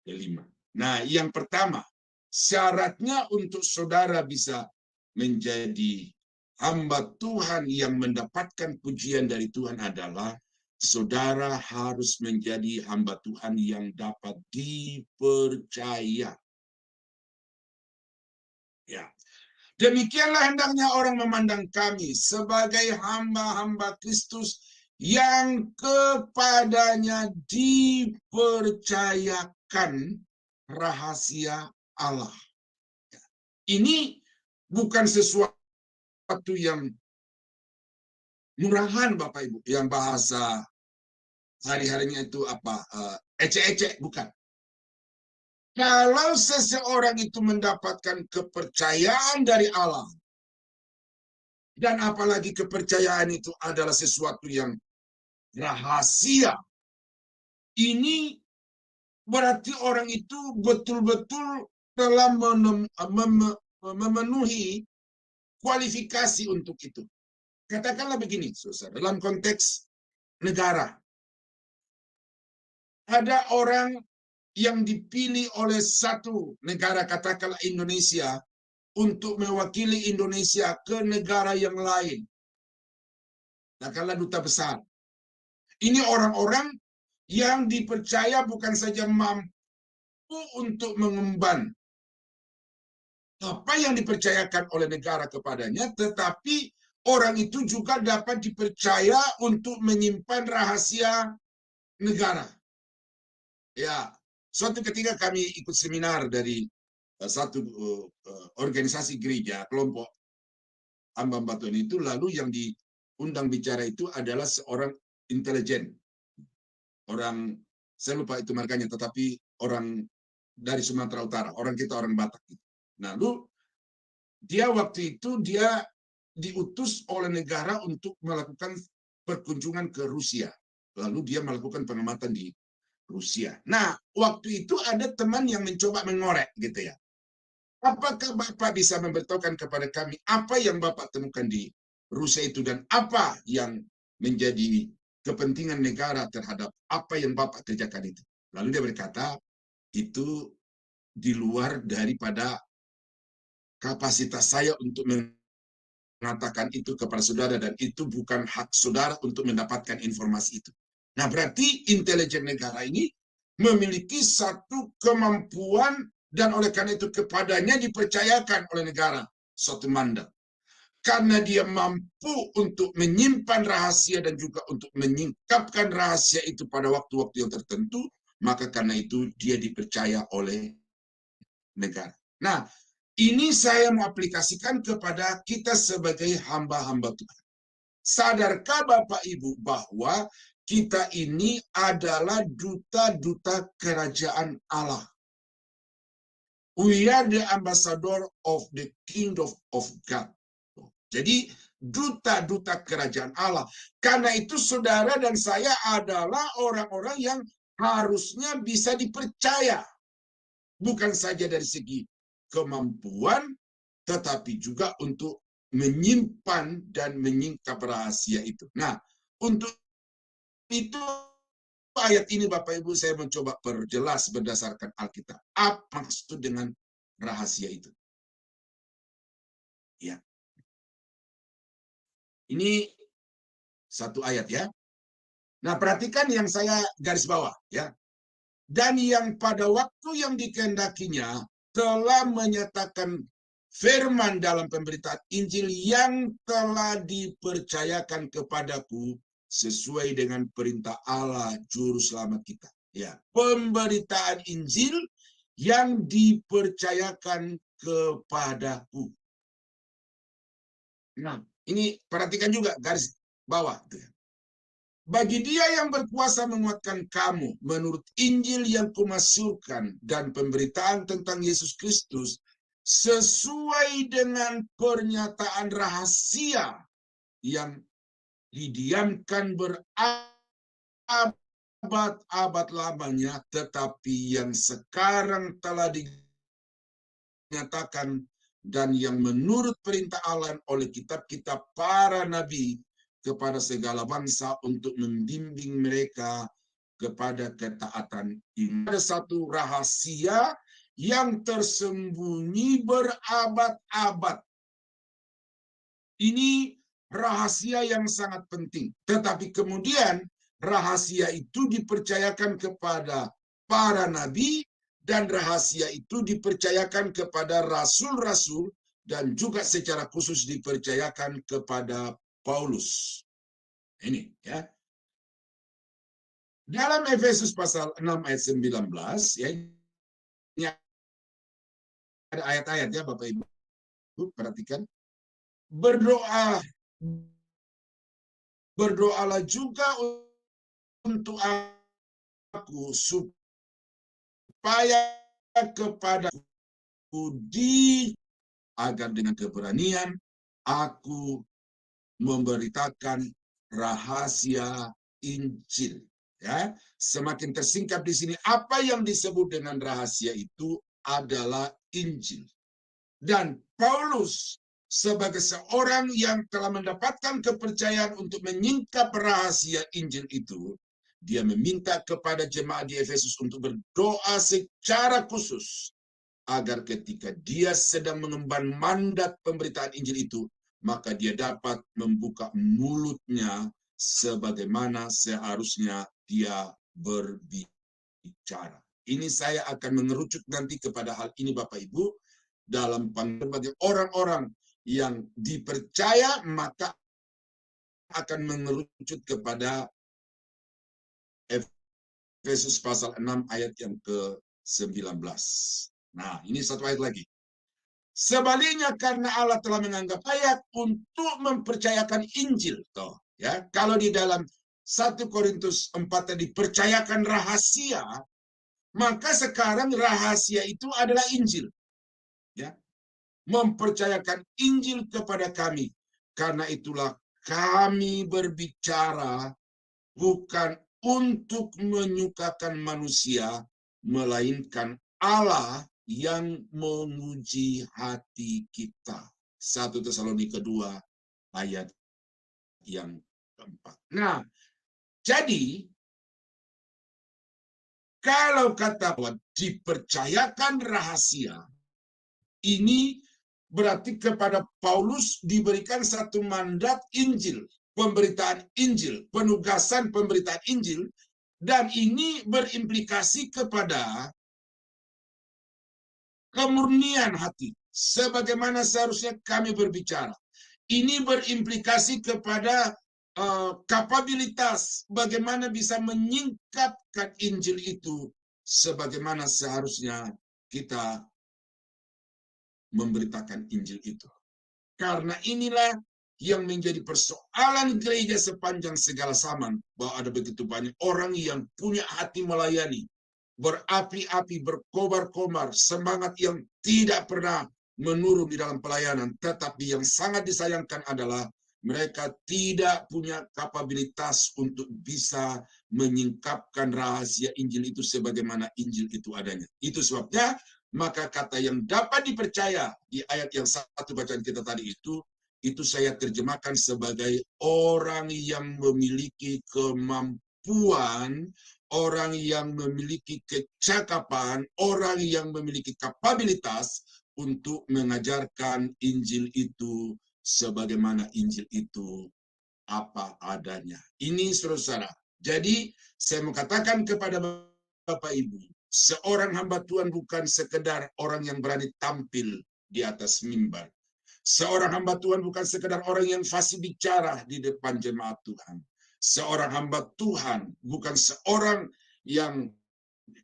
kelima. Nah, yang pertama, syaratnya untuk saudara bisa menjadi hamba Tuhan yang mendapatkan pujian dari Tuhan adalah saudara harus menjadi hamba Tuhan yang dapat dipercaya. Ya. Demikianlah hendaknya orang memandang kami sebagai hamba-hamba Kristus yang kepadanya dipercayakan rahasia Allah. Ini bukan sesuatu yang murahan Bapak Ibu, yang bahasa hari-harinya itu apa, ecek-ecek, bukan. Kalau seseorang itu mendapatkan kepercayaan dari Allah, dan apalagi kepercayaan itu adalah sesuatu yang rahasia, ini berarti orang itu betul-betul telah memenuhi kualifikasi untuk itu. Katakanlah begini, saudara, dalam konteks negara. Ada orang yang dipilih oleh satu negara, katakanlah Indonesia, untuk mewakili Indonesia ke negara yang lain. Katakanlah duta besar. Ini orang-orang yang dipercaya bukan saja mampu untuk mengemban apa yang dipercayakan oleh negara kepadanya, tetapi orang itu juga dapat dipercaya untuk menyimpan rahasia negara. Ya, suatu ketika kami ikut seminar dari satu organisasi gereja, kelompok hamba Tuhan itu, lalu yang diundang bicara itu adalah seorang intelijen. Orang, saya lupa itu markanya, tetapi orang dari Sumatera Utara, orang kita orang Batak. Lalu dia waktu itu dia diutus oleh negara untuk melakukan perkunjungan ke Rusia. Lalu dia melakukan pengamatan di Rusia. Nah, waktu itu ada teman yang mencoba mengorek gitu ya. Apakah Bapak bisa memberitahukan kepada kami apa yang Bapak temukan di Rusia itu dan apa yang menjadi kepentingan negara terhadap apa yang Bapak kerjakan itu? Lalu dia berkata, itu di luar daripada kapasitas saya untuk mengatakan itu kepada saudara, dan itu bukan hak saudara untuk mendapatkan informasi itu. Nah, berarti intelijen negara ini memiliki satu kemampuan, dan oleh karena itu kepadanya dipercayakan oleh negara suatu mandat. Karena dia mampu untuk menyimpan rahasia dan juga untuk menyingkapkan rahasia itu pada waktu-waktu yang tertentu, maka karena itu dia dipercaya oleh negara. Nah, ini saya mau aplikasikan kepada kita sebagai hamba-hamba Tuhan. Sadarkah Bapak Ibu bahwa kita ini adalah duta-duta kerajaan Allah? We are the ambassador of the kingdom of God. Jadi duta-duta kerajaan Allah. Karena itu saudara dan saya adalah orang-orang yang harusnya bisa dipercaya. Bukan saja dari segi kemampuan, tetapi juga untuk menyimpan dan menyingkap rahasia itu. Nah, untuk itu ayat ini Bapak Ibu saya mencoba perjelas berdasarkan Alkitab. Apa maksud dengan rahasia itu? Ya. Ini satu ayat ya. Nah, perhatikan yang saya garis bawah ya. Dan yang pada waktu yang dikehendakinya telah menyatakan firman dalam pemberitaan Injil yang telah dipercayakan kepadaku sesuai dengan perintah Allah Juru Selamat kita. Ya, pemberitaan Injil yang dipercayakan kepadaku. Nah, ini perhatikan juga garis bawah. Bagi dia yang berkuasa menguatkan kamu menurut Injil yang kumasyurkan dan pemberitaan tentang Yesus Kristus sesuai dengan pernyataan rahasia yang didiamkan berabad-abad lamanya, tetapi yang sekarang telah dinyatakan dan yang menurut perintah Allah oleh kitab-kitab para nabi kepada segala bangsa untuk membimbing mereka kepada ketaatan iman. Ada satu rahasia yang tersembunyi berabad-abad. Ini rahasia yang sangat penting. Tetapi kemudian rahasia itu dipercayakan kepada para nabi dan rahasia itu dipercayakan kepada rasul-rasul dan juga secara khusus dipercayakan kepada Paulus. Ini ya. Dalam Efesus pasal 6 ayat 19 ya. Ini ada ayat-ayat ya Bapak Ibu. Perhatikan. Berdoalah juga untuk aku supaya kepadaku agar dengan keberanian aku memberitakan rahasia Injil. Ya, semakin tersingkap di sini apa yang disebut dengan rahasia itu adalah Injil. Dan Paulus sebagai seorang yang telah mendapatkan kepercayaan untuk menyingkap rahasia Injil itu, dia meminta kepada jemaat di Efesus untuk berdoa secara khusus agar ketika dia sedang mengemban mandat pemberitaan Injil itu, maka dia dapat membuka mulutnya sebagaimana seharusnya dia berbicara. Ini saya akan mengerucut nanti kepada hal ini Bapak Ibu dalam panggilan bagi orang-orang yang dipercaya, maka akan mengerucut kepada Efesus pasal 6 ayat yang ke-19. Nah, ini satu ayat lagi. Sebaliknya karena Allah telah menganggap ayat untuk mempercayakan Injil. Toh, ya, kalau di dalam 1 Korintus 4 tadi percayakan rahasia, maka sekarang rahasia itu adalah Injil. Ya. Mempercayakan Injil kepada kami. Karena itulah kami berbicara bukan untuk menyukakan manusia, melainkan Allah yang menguji hati kita. 1 Tesalonika 2 ayat yang keempat. Nah, jadi kalau kata bahwa dipercayakan rahasia, ini berarti kepada Paulus diberikan satu mandat Injil, pemberitaan Injil, penugasan pemberitaan Injil, dan ini berimplikasi kepada kemurnian hati, sebagaimana seharusnya kami berbicara. Ini berimplikasi kepada kapabilitas, bagaimana bisa menyingkapkan Injil itu, sebagaimana seharusnya kita memberitakan Injil itu. Karena inilah yang menjadi persoalan gereja sepanjang segala zaman, bahwa ada begitu banyak orang yang punya hati melayani, berapi-api, berkobar-kobar, semangat yang tidak pernah menurun di dalam pelayanan. Tetapi yang sangat disayangkan adalah mereka tidak punya kapabilitas untuk bisa menyingkapkan rahasia Injil itu sebagaimana Injil itu adanya. Itu sebabnya maka kata yang dapat dipercaya di ayat yang satu bacaan kita tadi itu saya terjemahkan sebagai orang yang memiliki kemampuan, orang yang memiliki kecakapan, orang yang memiliki kapabilitas untuk mengajarkan Injil itu sebagaimana Injil itu apa adanya. Ini saudara-saudara. Jadi saya mau katakan kepada Bapak Ibu, seorang hamba Tuhan bukan sekedar orang yang berani tampil di atas mimbar. Seorang hamba Tuhan bukan sekedar orang yang fasih bicara di depan jemaat Tuhan. Seorang hamba Tuhan bukan seorang yang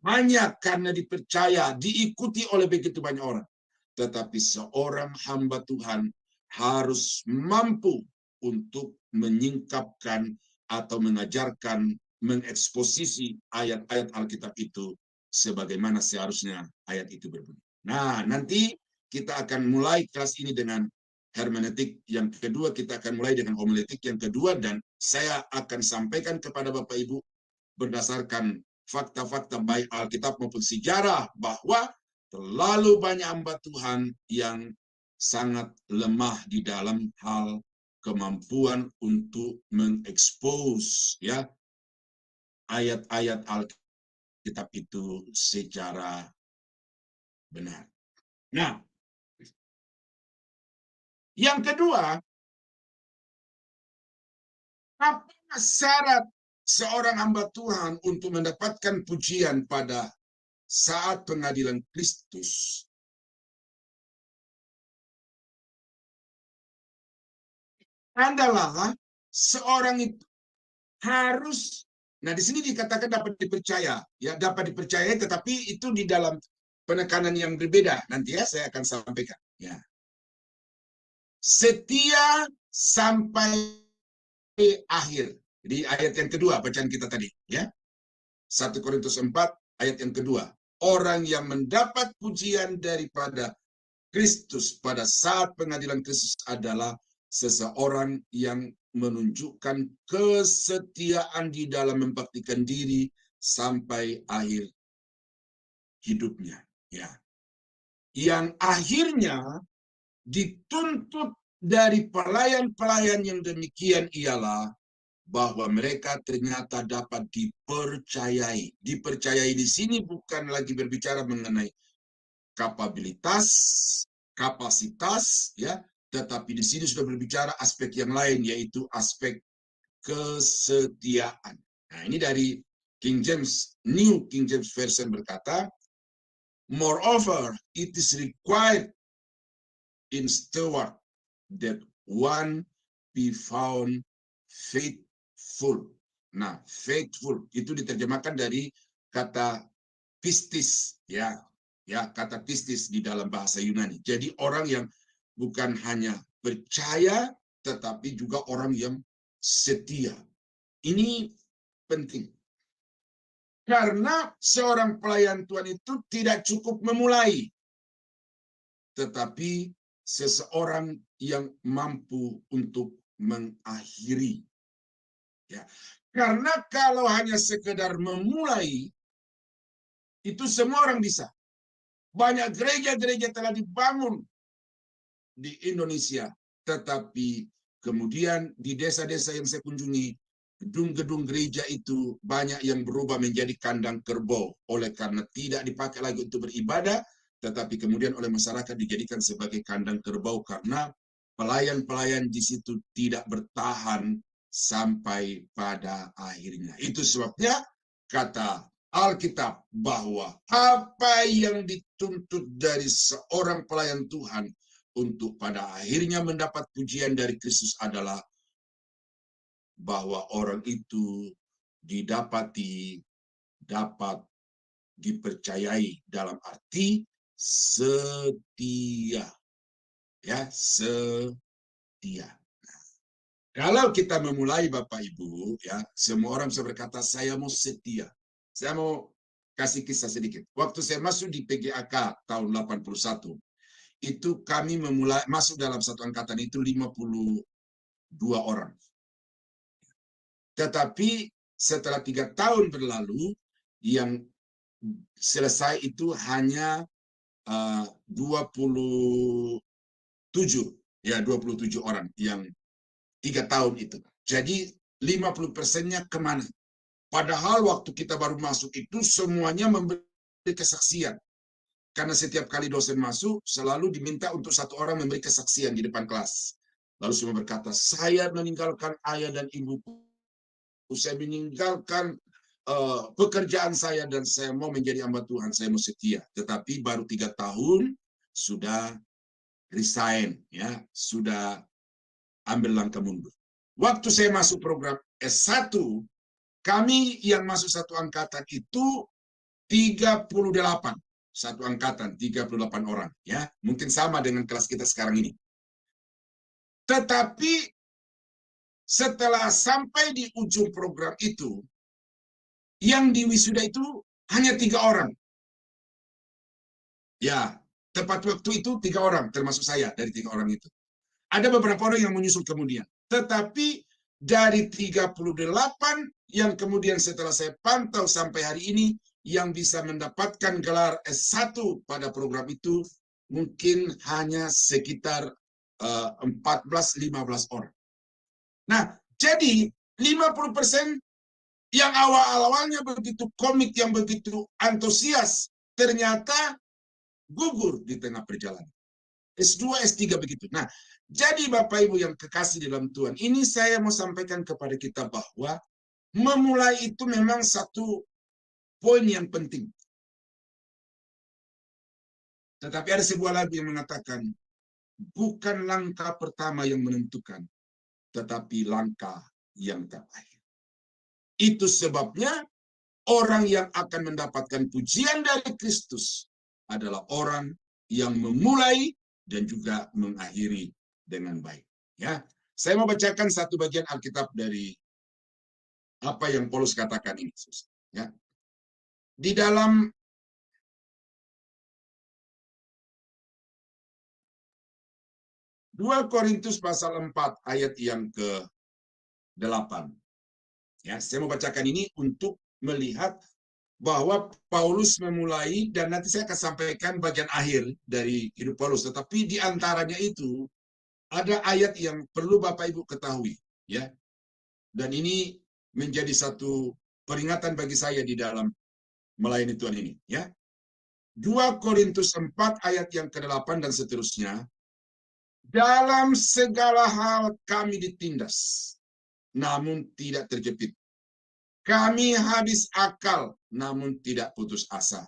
hanya karena dipercaya, diikuti oleh begitu banyak orang. Tetapi seorang hamba Tuhan harus mampu untuk menyingkapkan atau mengajarkan, mengeksposisi ayat-ayat Alkitab itu sebagaimana seharusnya ayat itu berbunyi. Nah, nanti kita akan mulai kelas ini dengan hermeneutik yang kedua, kita akan mulai dengan homiletik yang kedua, dan saya akan sampaikan kepada Bapak Ibu berdasarkan fakta-fakta baik Alkitab maupun sejarah bahwa terlalu banyak hamba Tuhan yang sangat lemah di dalam hal kemampuan untuk mengekspos ya ayat-ayat Alkitab itu secara benar. Nah, yang kedua, apa syarat seorang hamba Tuhan untuk mendapatkan pujian pada saat pengadilan Kristus? Adalah seorang itu harus, nah di sini dikatakan dapat dipercaya, ya dapat dipercaya, tetapi itu di dalam penekanan yang berbeda. Nanti ya saya akan sampaikan. Ya, setia sampai akhir. Di ayat yang kedua bacaan kita tadi, ya 1 Korintus 4 ayat yang kedua. Orang yang mendapat pujian daripada Kristus pada saat pengadilan Kristus adalah seseorang yang menunjukkan kesetiaan di dalam membaktikan diri sampai akhir hidupnya. Ya, yang akhirnya dituntut dari pelayan-pelayan yang demikian ialah bahwa mereka ternyata dapat dipercayai. Dipercayai di sini bukan lagi berbicara mengenai kapabilitas, kapasitas, ya, tetapi di sini sudah berbicara aspek yang lain, yaitu aspek kesetiaan. Nah, ini dari King James, New King James Version berkata, moreover, it is required in steward that one be found faithful. Nah, faithful itu diterjemahkan dari kata pistis, ya, kata pistis di dalam bahasa Yunani. Jadi orang yang bukan hanya percaya, tetapi juga orang yang setia. Ini penting. Karena seorang pelayan Tuhan itu tidak cukup memulai, tetapi seseorang yang mampu untuk mengakhiri. Ya. Karena kalau hanya sekedar memulai, itu semua orang bisa. Banyak gereja-gereja telah dibangun di Indonesia, tetapi kemudian di desa-desa yang saya kunjungi, gedung-gedung gereja itu banyak yang berubah menjadi kandang kerbau oleh karena tidak dipakai lagi untuk beribadah, tetapi kemudian oleh masyarakat dijadikan sebagai kandang kerbau karena pelayan-pelayan di situ tidak bertahan sampai pada akhirnya. Itu sebabnya kata Alkitab bahwa apa yang dituntut dari seorang pelayan Tuhan untuk pada akhirnya mendapat pujian dari Kristus adalah bahwa orang itu dapat dipercayai dalam arti setia. Ya, setia. Kalau kita memulai Bapak Ibu, ya, semua orang bisa berkata, saya mau setia. Saya mau kasih kisah sedikit. Waktu saya masuk di PGAK tahun 81, itu kami memulai masuk dalam satu angkatan itu 52 orang. Tetapi setelah 3 tahun berlalu, yang selesai itu hanya 27 orang yang 3 tahun itu. Jadi 50%-nya kemana? Padahal waktu kita baru masuk itu semuanya memberi kesaksian. Karena setiap kali dosen masuk, selalu diminta untuk 1 orang memberi kesaksian di depan kelas. Lalu semua berkata, saya meninggalkan ayah dan ibuku. Saya meninggalkan pekerjaan saya dan saya mau menjadi hamba Tuhan. Saya mau setia. Tetapi baru 3 tahun sudah resign, ya, sudah ambil langkah mundur. Waktu saya masuk program S1, kami yang masuk satu angkatan itu 38. Satu angkatan 38 orang, ya. Mungkin sama dengan kelas kita sekarang ini. Tetapi setelah sampai di ujung program itu, yang di wisuda itu hanya 3 orang. Ya, tepat waktu itu 3 orang, termasuk saya dari 3 orang itu. Ada beberapa orang yang menyusul kemudian. Tetapi dari 38 yang kemudian setelah saya pantau sampai hari ini, yang bisa mendapatkan gelar S1 pada program itu mungkin hanya sekitar 14-15 orang. Nah, jadi 50% yang awal-awalnya begitu komit, yang begitu antusias, ternyata gugur di tengah perjalanan. S2, S3 begitu. Nah, jadi Bapak Ibu yang kekasih dalam Tuhan, ini saya mau sampaikan kepada kita bahwa memulai itu memang satu poin yang penting. Tetapi ada sebuah lagu yang mengatakan, bukan langkah pertama yang menentukan, tetapi langkah yang terakhir. Itu sebabnya orang yang akan mendapatkan pujian dari Kristus adalah orang yang memulai dan juga mengakhiri dengan baik. Ya, saya mau bacakan satu bagian Alkitab dari apa yang Paulus katakan ini. Ya, di dalam Dua Korintus pasal 4 ayat yang ke-8. Ya, saya mau bacakan ini untuk melihat bahwa Paulus memulai, dan nanti saya akan sampaikan bagian akhir dari hidup Paulus. Tetapi di antaranya itu ada ayat yang perlu Bapak Ibu ketahui, ya. Dan ini menjadi satu peringatan bagi saya di dalam melayani Tuhan ini, ya. 2 Korintus 4 ayat yang ke-8 dan seterusnya. Dalam segala hal kami ditindas, namun tidak terjepit. Kami habis akal, namun tidak putus asa.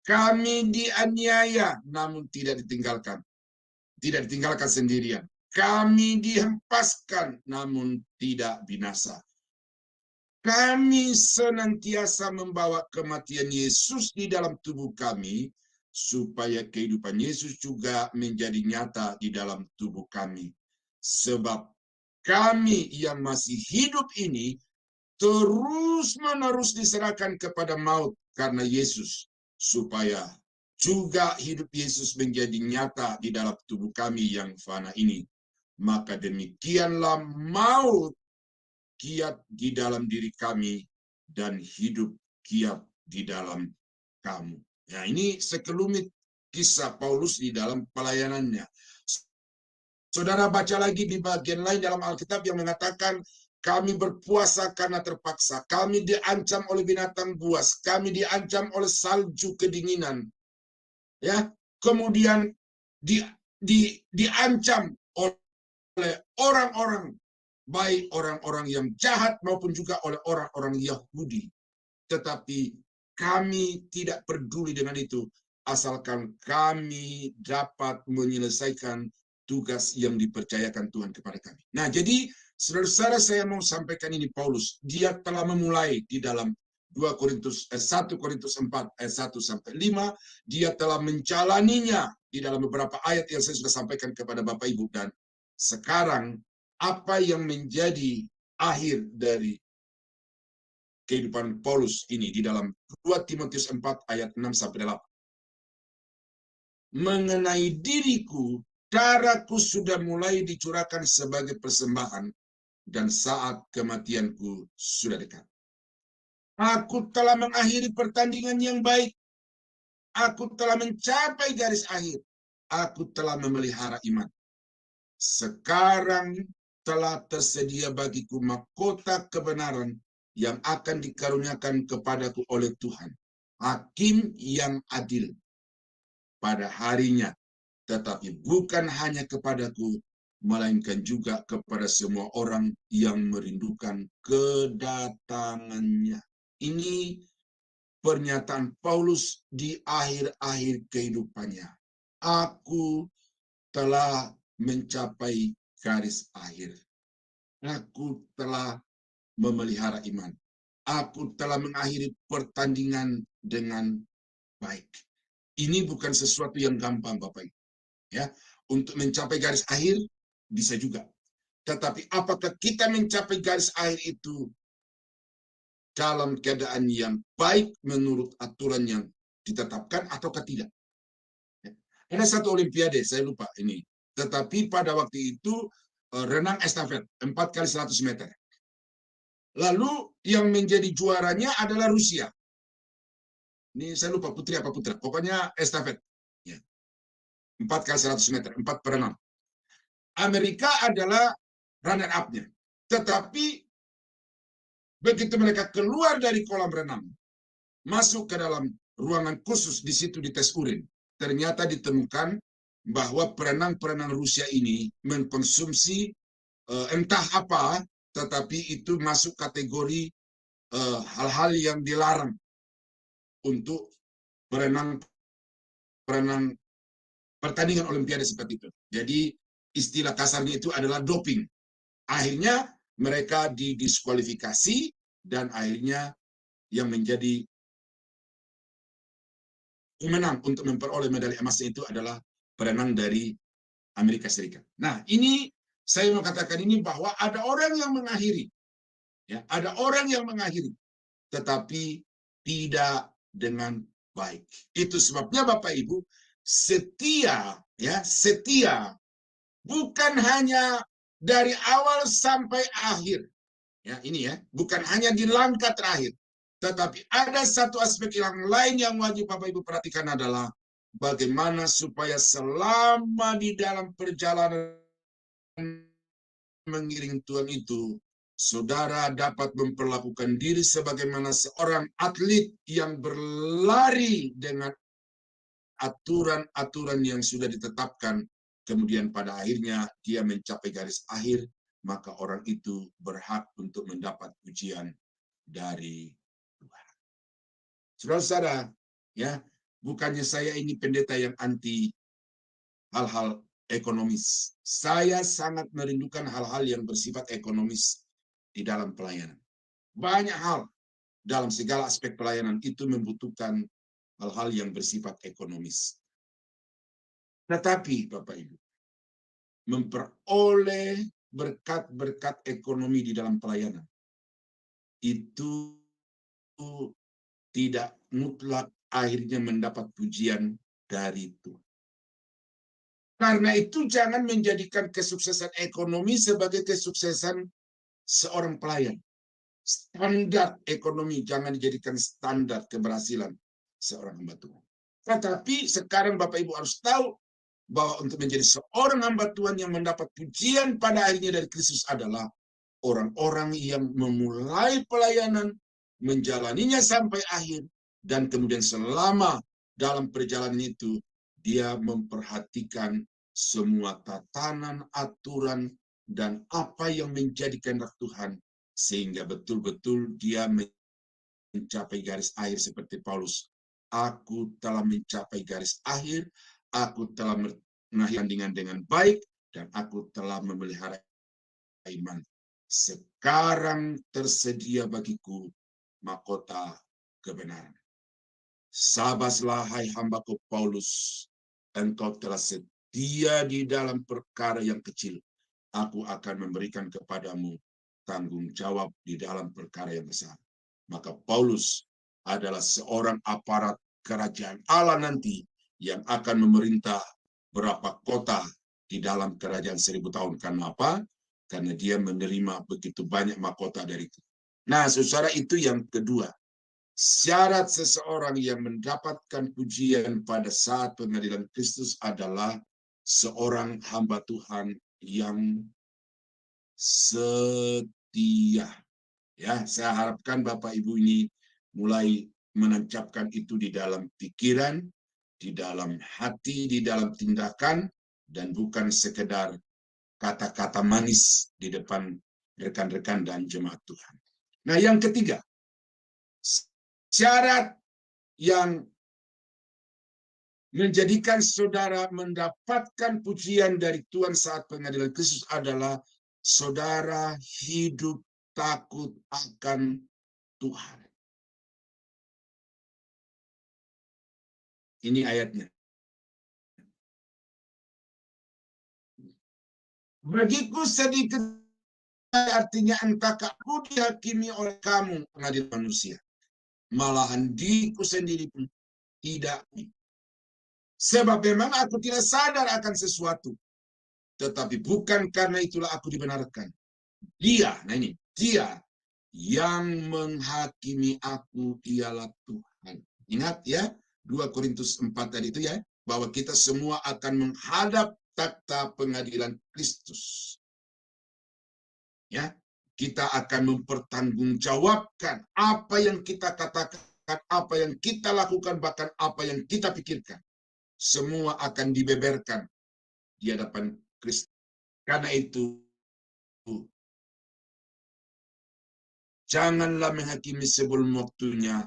Kami dianiaya, namun tidak ditinggalkan. Tidak ditinggalkan sendirian. Kami dihempaskan, namun tidak binasa. Kami senantiasa membawa kematian Yesus di dalam tubuh kami, supaya kehidupan Yesus juga menjadi nyata di dalam tubuh kami. Sebab kami yang masih hidup ini terus-menerus diserahkan kepada maut karena Yesus, supaya juga hidup Yesus menjadi nyata di dalam tubuh kami yang fana ini. Maka demikianlah maut kiat di dalam diri kami dan hidup kiat di dalam kamu. Ya, ini sekelumit kisah Paulus di dalam pelayanannya. Saudara baca lagi di bagian lain dalam Alkitab yang mengatakan, kami berpuasa karena terpaksa, kami diancam oleh binatang buas, kami diancam oleh salju kedinginan, ya, kemudian diancam oleh orang-orang, baik orang-orang yang jahat maupun juga oleh orang-orang Yahudi. Tetapi kami tidak peduli dengan itu, asalkan kami dapat menyelesaikan tugas yang dipercayakan Tuhan kepada kami. Nah, jadi saudara-saudara, saya mau sampaikan ini Paulus. Dia telah memulai di dalam 1 Korintus 4 ayat 1 sampai 5. Dia telah menjalaninya di dalam beberapa ayat yang saya sudah sampaikan kepada Bapak Ibu. Dan sekarang apa yang menjadi akhir dari kehidupan Paulus ini di dalam 2 Timotius 4 ayat 6 sampai 8. Mengenai diriku, darahku sudah mulai dicurahkan sebagai persembahan, dan saat kematianku sudah dekat. Aku telah mengakhiri pertandingan yang baik. Aku telah mencapai garis akhir. Aku telah memelihara iman. Sekarang telah tersedia bagiku mahkota kebenaran yang akan dikaruniakan kepadaku oleh Tuhan, Hakim yang adil, pada harinya, tetapi bukan hanya kepadaku, melainkan juga kepada semua orang yang merindukan kedatangannya. Ini pernyataan Paulus di akhir-akhir kehidupannya. Aku telah mencapai garis akhir. Aku telah memelihara iman. Aku telah mengakhiri pertandingan dengan baik. Ini bukan sesuatu yang gampang, Bapak Ibu. Ya, untuk mencapai garis akhir bisa juga. Tetapi apakah kita mencapai garis akhir itu dalam keadaan yang baik menurut aturan yang ditetapkan ataukah tidak? Ada satu olimpiade, saya lupa ini. Tetapi pada waktu itu renang estafet 4 kali 100 meter. Lalu yang menjadi juaranya adalah Rusia. Ini saya lupa putri apa putra. Pokoknya estafet. Ya. 4 kali 100 meter, 4 perenang. Amerika adalah runner up-nya. Tetapi begitu mereka keluar dari kolam renang, masuk ke dalam ruangan khusus, di situ dites urin. Ternyata ditemukan bahwa perenang-perenang Rusia ini mengkonsumsi entah apa, tetapi itu masuk kategori hal-hal yang dilarang untuk perenang pertandingan olimpiade seperti itu. Jadi istilah kasarnya itu adalah doping. Akhirnya mereka didiskualifikasi dan akhirnya yang menjadi pemenang untuk memperoleh medali emas itu adalah perenang dari Amerika Serikat. Nah, ini saya mau katakan ini bahwa ada orang yang mengakhiri, ya, ada orang yang mengakhiri, tetapi tidak dengan baik. Itu sebabnya Bapak Ibu setia, ya, setia bukan hanya dari awal sampai akhir. Ya, ini ya, bukan hanya di langkah terakhir. Tetapi ada satu aspek yang lain yang wajib Bapak Ibu perhatikan adalah bagaimana supaya selama di dalam perjalanan mengiring Tuhan itu, saudara dapat memperlakukan diri sebagaimana seorang atlet yang berlari dengan aturan-aturan yang sudah ditetapkan. Kemudian pada akhirnya dia mencapai garis akhir, maka orang itu berhak untuk mendapat pujian dari Tuhan. Saudara-saudara, ya, bukannya saya ini pendeta yang anti hal-hal ekonomis. Saya sangat merindukan hal-hal yang bersifat ekonomis di dalam pelayanan. Banyak hal dalam segala aspek pelayanan itu membutuhkan hal-hal yang bersifat ekonomis. Tetapi Bapak Ibu, memperoleh berkat-berkat ekonomi di dalam pelayanan itu tidak mutlak akhirnya mendapat pujian dari Tuhan. Karena itu jangan menjadikan kesuksesan ekonomi sebagai kesuksesan seorang pelayan. Standar ekonomi jangan dijadikan standar keberhasilan seorang hamba Tuhan. Tetapi sekarang Bapak Ibu harus tahu bahwa untuk menjadi seorang hamba Tuhan yang mendapat pujian pada akhirnya dari Kristus adalah orang-orang yang memulai pelayanan, menjalaninya sampai akhir, dan kemudian selama dalam perjalanan itu dia memperhatikan semua tatanan, aturan, dan apa yang menjadi kehendak Tuhan, sehingga betul-betul dia mencapai garis akhir seperti Paulus. Aku telah mencapai garis akhir, aku telah mengakhiri dengan baik, dan aku telah memelihara iman. Sekarang tersedia bagiku mahkota kebenaran. Sabaslah hai hambaku Paulus, engkau telah setia di dalam perkara yang kecil. Aku akan memberikan kepadamu tanggung jawab di dalam perkara yang besar. Maka Paulus adalah seorang aparat kerajaan Allah nanti yang akan memerintah berapa kota di dalam kerajaan 1000 tahun. Karena apa? Karena dia menerima begitu banyak mahkota dari itu. Nah, saudara, itu yang kedua. Syarat seseorang yang mendapatkan pujian pada saat pengadilan Kristus adalah seorang hamba Tuhan yang setia. Ya, saya harapkan Bapak Ibu ini mulai menancapkan itu di dalam pikiran, di dalam hati, di dalam tindakan, dan bukan sekedar kata-kata manis di depan rekan-rekan dan jemaat Tuhan. Nah, yang ketiga, syarat yang menjadikan saudara mendapatkan pujian dari Tuhan saat pengadilan Kristus adalah saudara hidup takut akan Tuhan. Ini ayatnya. Bagiku sedikit artinya entahkah aku dihakimi oleh kamu pengadilan manusia. Malahan diriku sendiri pun tidak. Sebab memang aku tidak sadar akan sesuatu. Tetapi bukan karena itulah aku dibenarkan. Dia yang menghakimi aku ialah Tuhan. Ingat ya, 2 Korintus 4 tadi itu ya, bahwa kita semua akan menghadap takhta pengadilan Kristus. Ya, kita akan mempertanggungjawabkan apa yang kita katakan, apa yang kita lakukan, bahkan apa yang kita pikirkan. Semua akan dibeberkan di hadapan Kristus. Karena itu, janganlah menghakimi sebelum waktunya,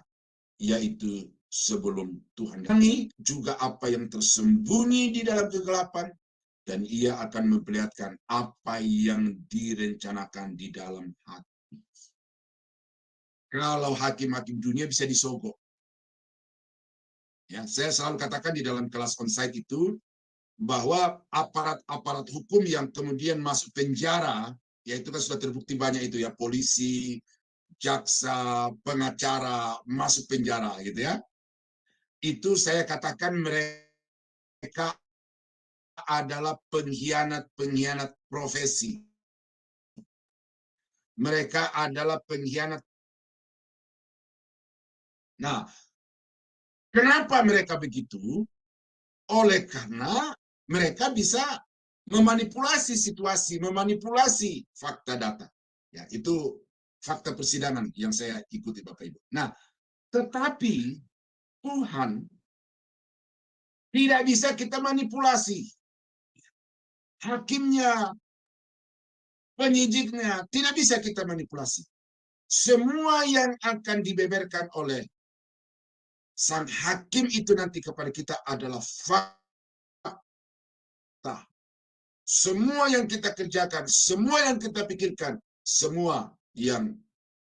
yaitu sebelum Tuhan. Ini juga apa yang tersembunyi di dalam kegelapan, dan ia akan memperlihatkan apa yang direncanakan di dalam hati. Kalau hakim-hakim dunia bisa disogok. Ya, saya selalu katakan di dalam kelas onsite itu, bahwa aparat-aparat hukum yang kemudian masuk penjara, ya itu kan sudah terbukti banyak itu ya, polisi, jaksa, pengacara masuk penjara gitu ya. Itu saya katakan mereka adalah pengkhianat profesi. Mereka adalah pengkhianat. Nah, kenapa mereka begitu? Oleh karena mereka bisa memanipulasi situasi, memanipulasi fakta data. Ya, itu fakta persidangan yang saya ikuti Bapak Ibu. Nah, tetapi Tuhan tidak bisa kita manipulasi. Hakimnya, penyidiknya, tidak bisa kita manipulasi. Semua yang akan dibeberkan oleh sang hakim itu nanti kepada kita adalah fakta. Semua yang kita kerjakan, semua yang kita pikirkan, semua yang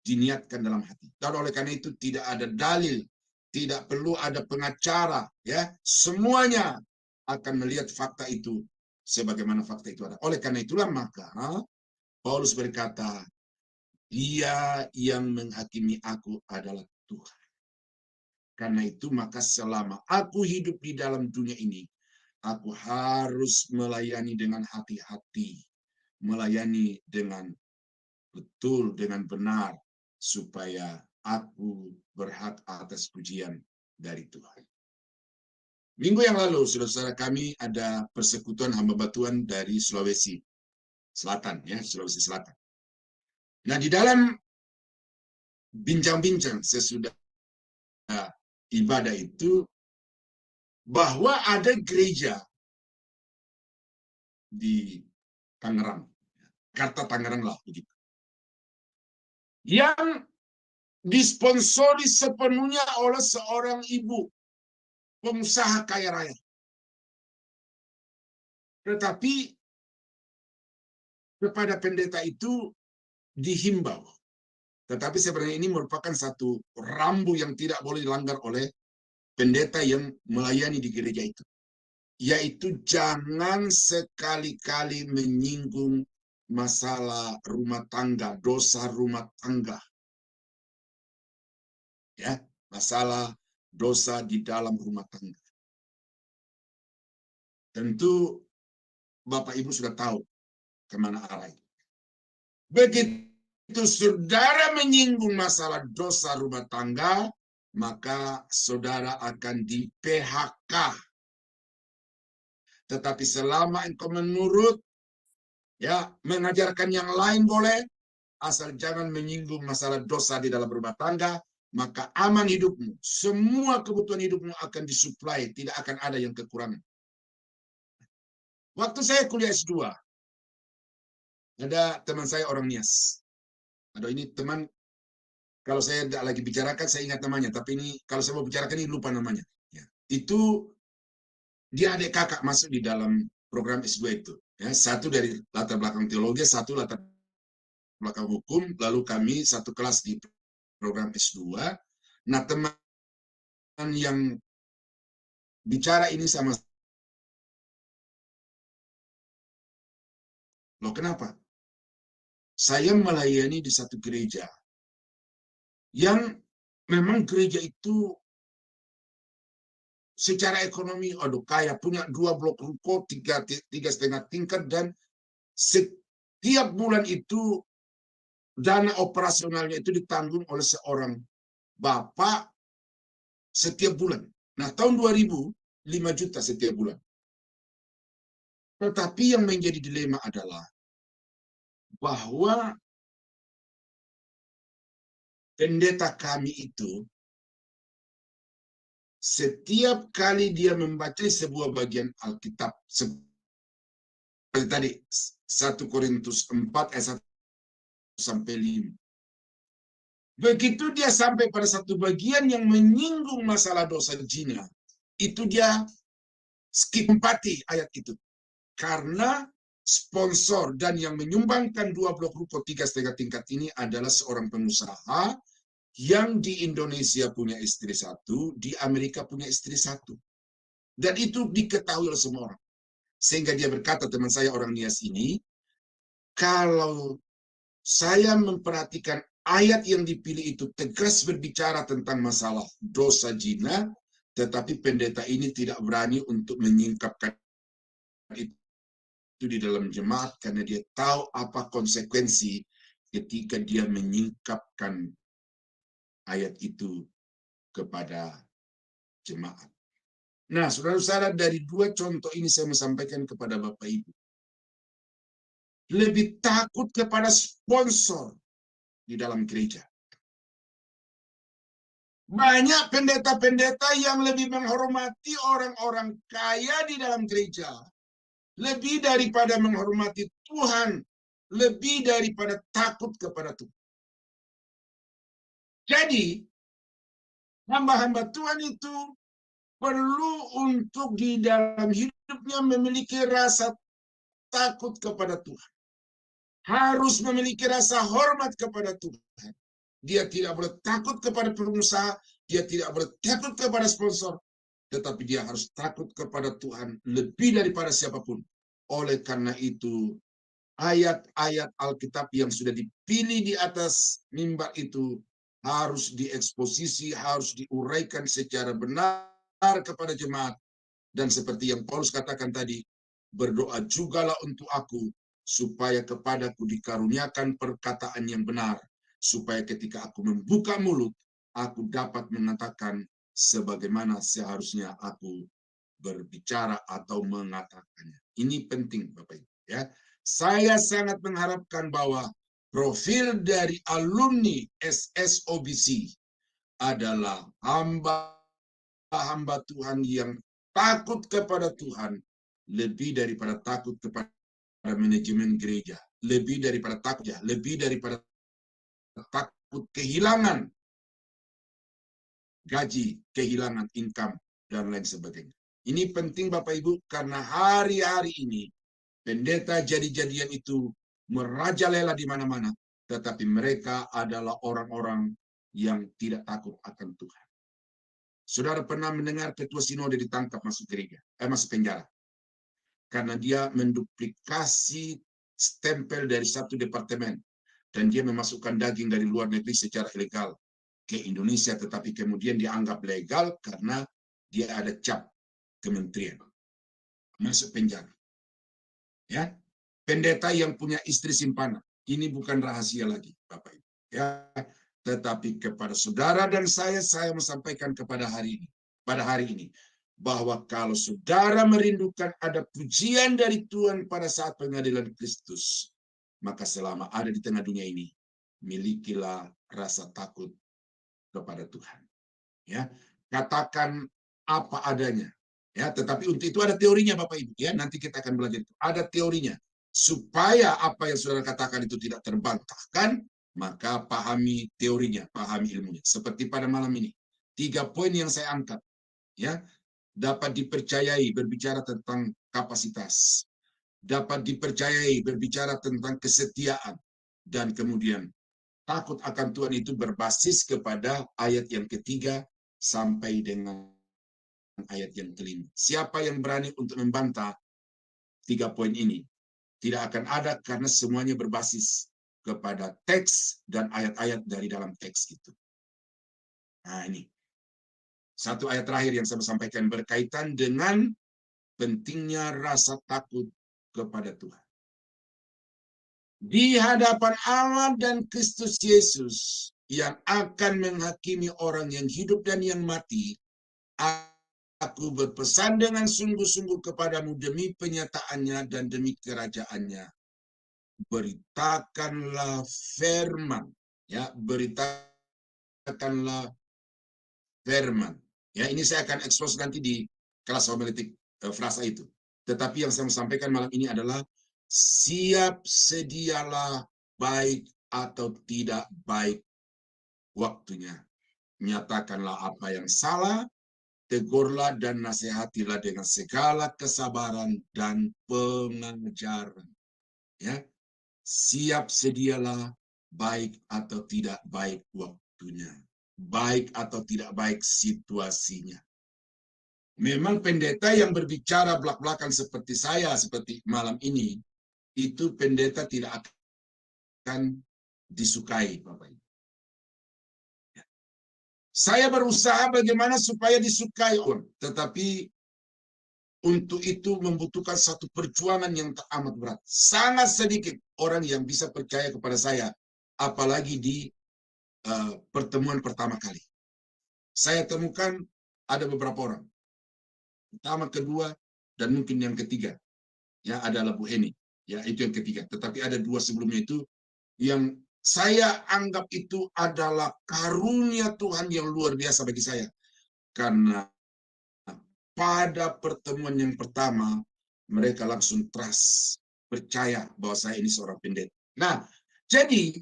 diniatkan dalam hati. Dan oleh karena itu tidak ada dalil, tidak perlu ada pengacara, ya. Semuanya akan melihat fakta itu sebagaimana fakta itu ada. Oleh karena itulah maka Paulus berkata, dia yang menghakimi aku adalah Tuhan. Karena itu maka selama aku hidup di dalam dunia ini, aku harus melayani dengan hati-hati, melayani dengan betul, dengan benar, supaya aku berhak atas pujian dari Tuhan. Minggu yang lalu, saudara-saudara kami ada persekutuan hamba Tuhan dari Sulawesi Selatan, ya, Sulawesi Selatan. Nah, di dalam bincang-bincang sesudah ibadah itu, bahwa ada gereja di Tangerang, Jakarta Tangerang lah begitu, yang disponsori sepenuhnya oleh seorang ibu pengusaha kaya raya. Tetapi kepada pendeta itu dihimbau. Tetapi sebenarnya ini merupakan satu rambu yang tidak boleh dilanggar oleh pendeta yang melayani di gereja itu. Yaitu jangan sekali-kali menyinggung masalah rumah tangga, dosa rumah tangga. Ya, masalah dosa di dalam rumah tangga. Tentu Bapak Ibu sudah tahu kemana arah itu. Begitu saudara menyinggung masalah dosa rumah tangga, maka saudara akan di PHK. Tetapi selama engkau menurut, ya, mengajarkan yang lain boleh, asal jangan menyinggung masalah dosa di dalam rumah tangga, maka aman hidupmu. Semua kebutuhan hidupmu akan disuplai, tidak akan ada yang kekurangan. Waktu saya kuliah S2, ada teman saya orang Nias. Aduh, ini teman, kalau saya tidak lagi bicarakan, saya ingat namanya. Tapi ini, kalau saya mau bicarakan, ini lupa namanya. Ya. Itu dia adik kakak masuk di dalam program S2 itu. Ya, satu dari latar belakang teologi, satu latar belakang hukum, lalu kami satu kelas di program S2. Nah, teman yang bicara ini sama, loh kenapa? Saya melayani di satu gereja yang memang gereja itu secara ekonomi, aduh kaya, punya 2 blok ruko, 3,5 tingkat, dan setiap bulan itu dana operasionalnya itu ditanggung oleh seorang bapak setiap bulan. Nah, tahun 2000, 5 juta setiap bulan. Tetapi yang menjadi dilema adalah bahwa pendeta kami itu setiap kali dia membaca sebuah bagian Alkitab, seperti tadi 1 Korintus 4 ayat 1 sampai 5. Begitu dia sampai pada satu bagian yang menyinggung masalah dosa zina, itu dia skip empati ayat itu. Karena sponsor dan yang menyumbangkan 2 blok ruko 3,5 tingkat ini adalah seorang pengusaha yang di Indonesia punya istri 1, di Amerika punya istri 1. Dan itu diketahui oleh semua orang. Sehingga dia berkata, teman saya orang Nias ini, kalau saya memperhatikan ayat yang dipilih itu tegas berbicara tentang masalah dosa zina, tetapi pendeta ini tidak berani untuk menyingkapkan itu di dalam jemaat karena dia tahu apa konsekuensi ketika dia menyingkapkan ayat itu kepada jemaat. Nah, saudara-saudara, dari 2 contoh ini saya mau sampaikan kepada Bapak Ibu. Lebih takut kepada sponsor di dalam gereja. Banyak pendeta-pendeta yang lebih menghormati orang-orang kaya di dalam gereja. Lebih daripada menghormati Tuhan. Lebih daripada takut kepada Tuhan. Jadi, hamba-hamba Tuhan itu perlu untuk di dalam hidupnya memiliki rasa takut kepada Tuhan. Harus memiliki rasa hormat kepada Tuhan. Dia tidak boleh takut kepada pengusaha, dia tidak boleh takut kepada sponsor, tetapi dia harus takut kepada Tuhan lebih daripada siapapun. Oleh karena itu, ayat-ayat Alkitab yang sudah dipilih di atas mimbar itu harus dieksposisi, harus diuraikan secara benar kepada jemaat. Dan seperti yang Paulus katakan tadi, berdoa jugalah untuk aku, supaya kepadaku dikaruniakan perkataan yang benar, supaya ketika aku membuka mulut, aku dapat mengatakan sebagaimana seharusnya aku berbicara atau mengatakannya. Ini penting, Bapak Ibu. Ya, saya sangat mengharapkan bahwa profil dari alumni SSOBC adalah hamba Tuhan yang takut kepada Tuhan lebih daripada takut kepada manajemen gereja, lebih daripada takut kehilangan gaji, kehilangan income, dan lain sebagainya. Ini penting Bapak Ibu karena hari-hari ini pendeta jadi-jadian itu merajalela di mana-mana, tetapi mereka adalah orang-orang yang tidak takut akan Tuhan. Saudara pernah mendengar ketua sinode ditangkap masuk gereja, masuk penjara. Karena dia menduplikasi stempel dari satu departemen. Dan dia memasukkan daging dari luar negeri secara ilegal ke Indonesia, tetapi kemudian dianggap legal karena dia ada cap kementerian. Masuk penjara. Ya, pendeta yang punya istri simpanan. Ini bukan rahasia lagi, Bapak Ibu. Ya, tetapi kepada saudara dan saya mau sampaikan pada hari ini, bahwa kalau saudara merindukan ada pujian dari Tuhan pada saat pengadilan Kristus, maka selama ada di tengah dunia ini, milikilah rasa takut kepada Tuhan. Ya, katakan apa adanya. Ya, tetapi untuk itu ada teorinya, Bapak Ibu. Ya, nanti kita akan belajar itu. Ada teorinya. Supaya apa yang saudara katakan itu tidak terbantahkan, maka pahami teorinya, pahami ilmunya. Seperti pada malam ini, 3 poin yang saya angkat. Ya, dapat dipercayai berbicara tentang kapasitas, dapat dipercayai berbicara tentang kesetiaan, dan kemudian takut akan Tuhan itu berbasis kepada ayat yang ketiga sampai dengan ayat yang kelima. Siapa yang berani untuk membantah 3 poin ini? Tidak akan ada, karena semuanya berbasis kepada teks dan ayat-ayat dari dalam teks itu. Nah, ini satu ayat terakhir yang saya sampaikan berkaitan dengan pentingnya rasa takut kepada Tuhan. Di hadapan Allah dan Kristus Yesus yang akan menghakimi orang yang hidup dan yang mati, aku berpesan dengan sungguh-sungguh kepadamu demi penyataannya dan demi kerajaannya. Beritakanlah firman, ya, beritakanlah firman. Ya, ini saya akan ekspos nanti di kelas homiletik frasa itu. Tetapi yang saya mau sampaikan malam ini adalah siap sedialah baik atau tidak baik waktunya. Nyatakanlah apa yang salah, tegurlah dan nasihatilah dengan segala kesabaran dan pengajaran. Ya, siap sedialah baik atau tidak baik waktunya, baik atau tidak baik situasinya. Memang pendeta yang berbicara belak-belakan seperti saya, seperti malam ini, itu pendeta tidak akan disukai, Bapak Ibu. Saya berusaha bagaimana supaya disukai orang, tetapi untuk itu membutuhkan satu perjuangan yang teramat berat. Sangat sedikit orang yang bisa percaya kepada saya, apalagi di pertemuan pertama kali. Saya temukan ada beberapa orang. Pertama, kedua, dan mungkin yang ketiga. Ya, adalah Bu Heni. Ya, itu yang ketiga. Tetapi ada 2 sebelumnya itu yang saya anggap itu adalah karunia Tuhan yang luar biasa bagi saya. Karena pada pertemuan yang pertama, mereka langsung trust, percaya bahwa saya ini seorang pendeta. Nah, jadi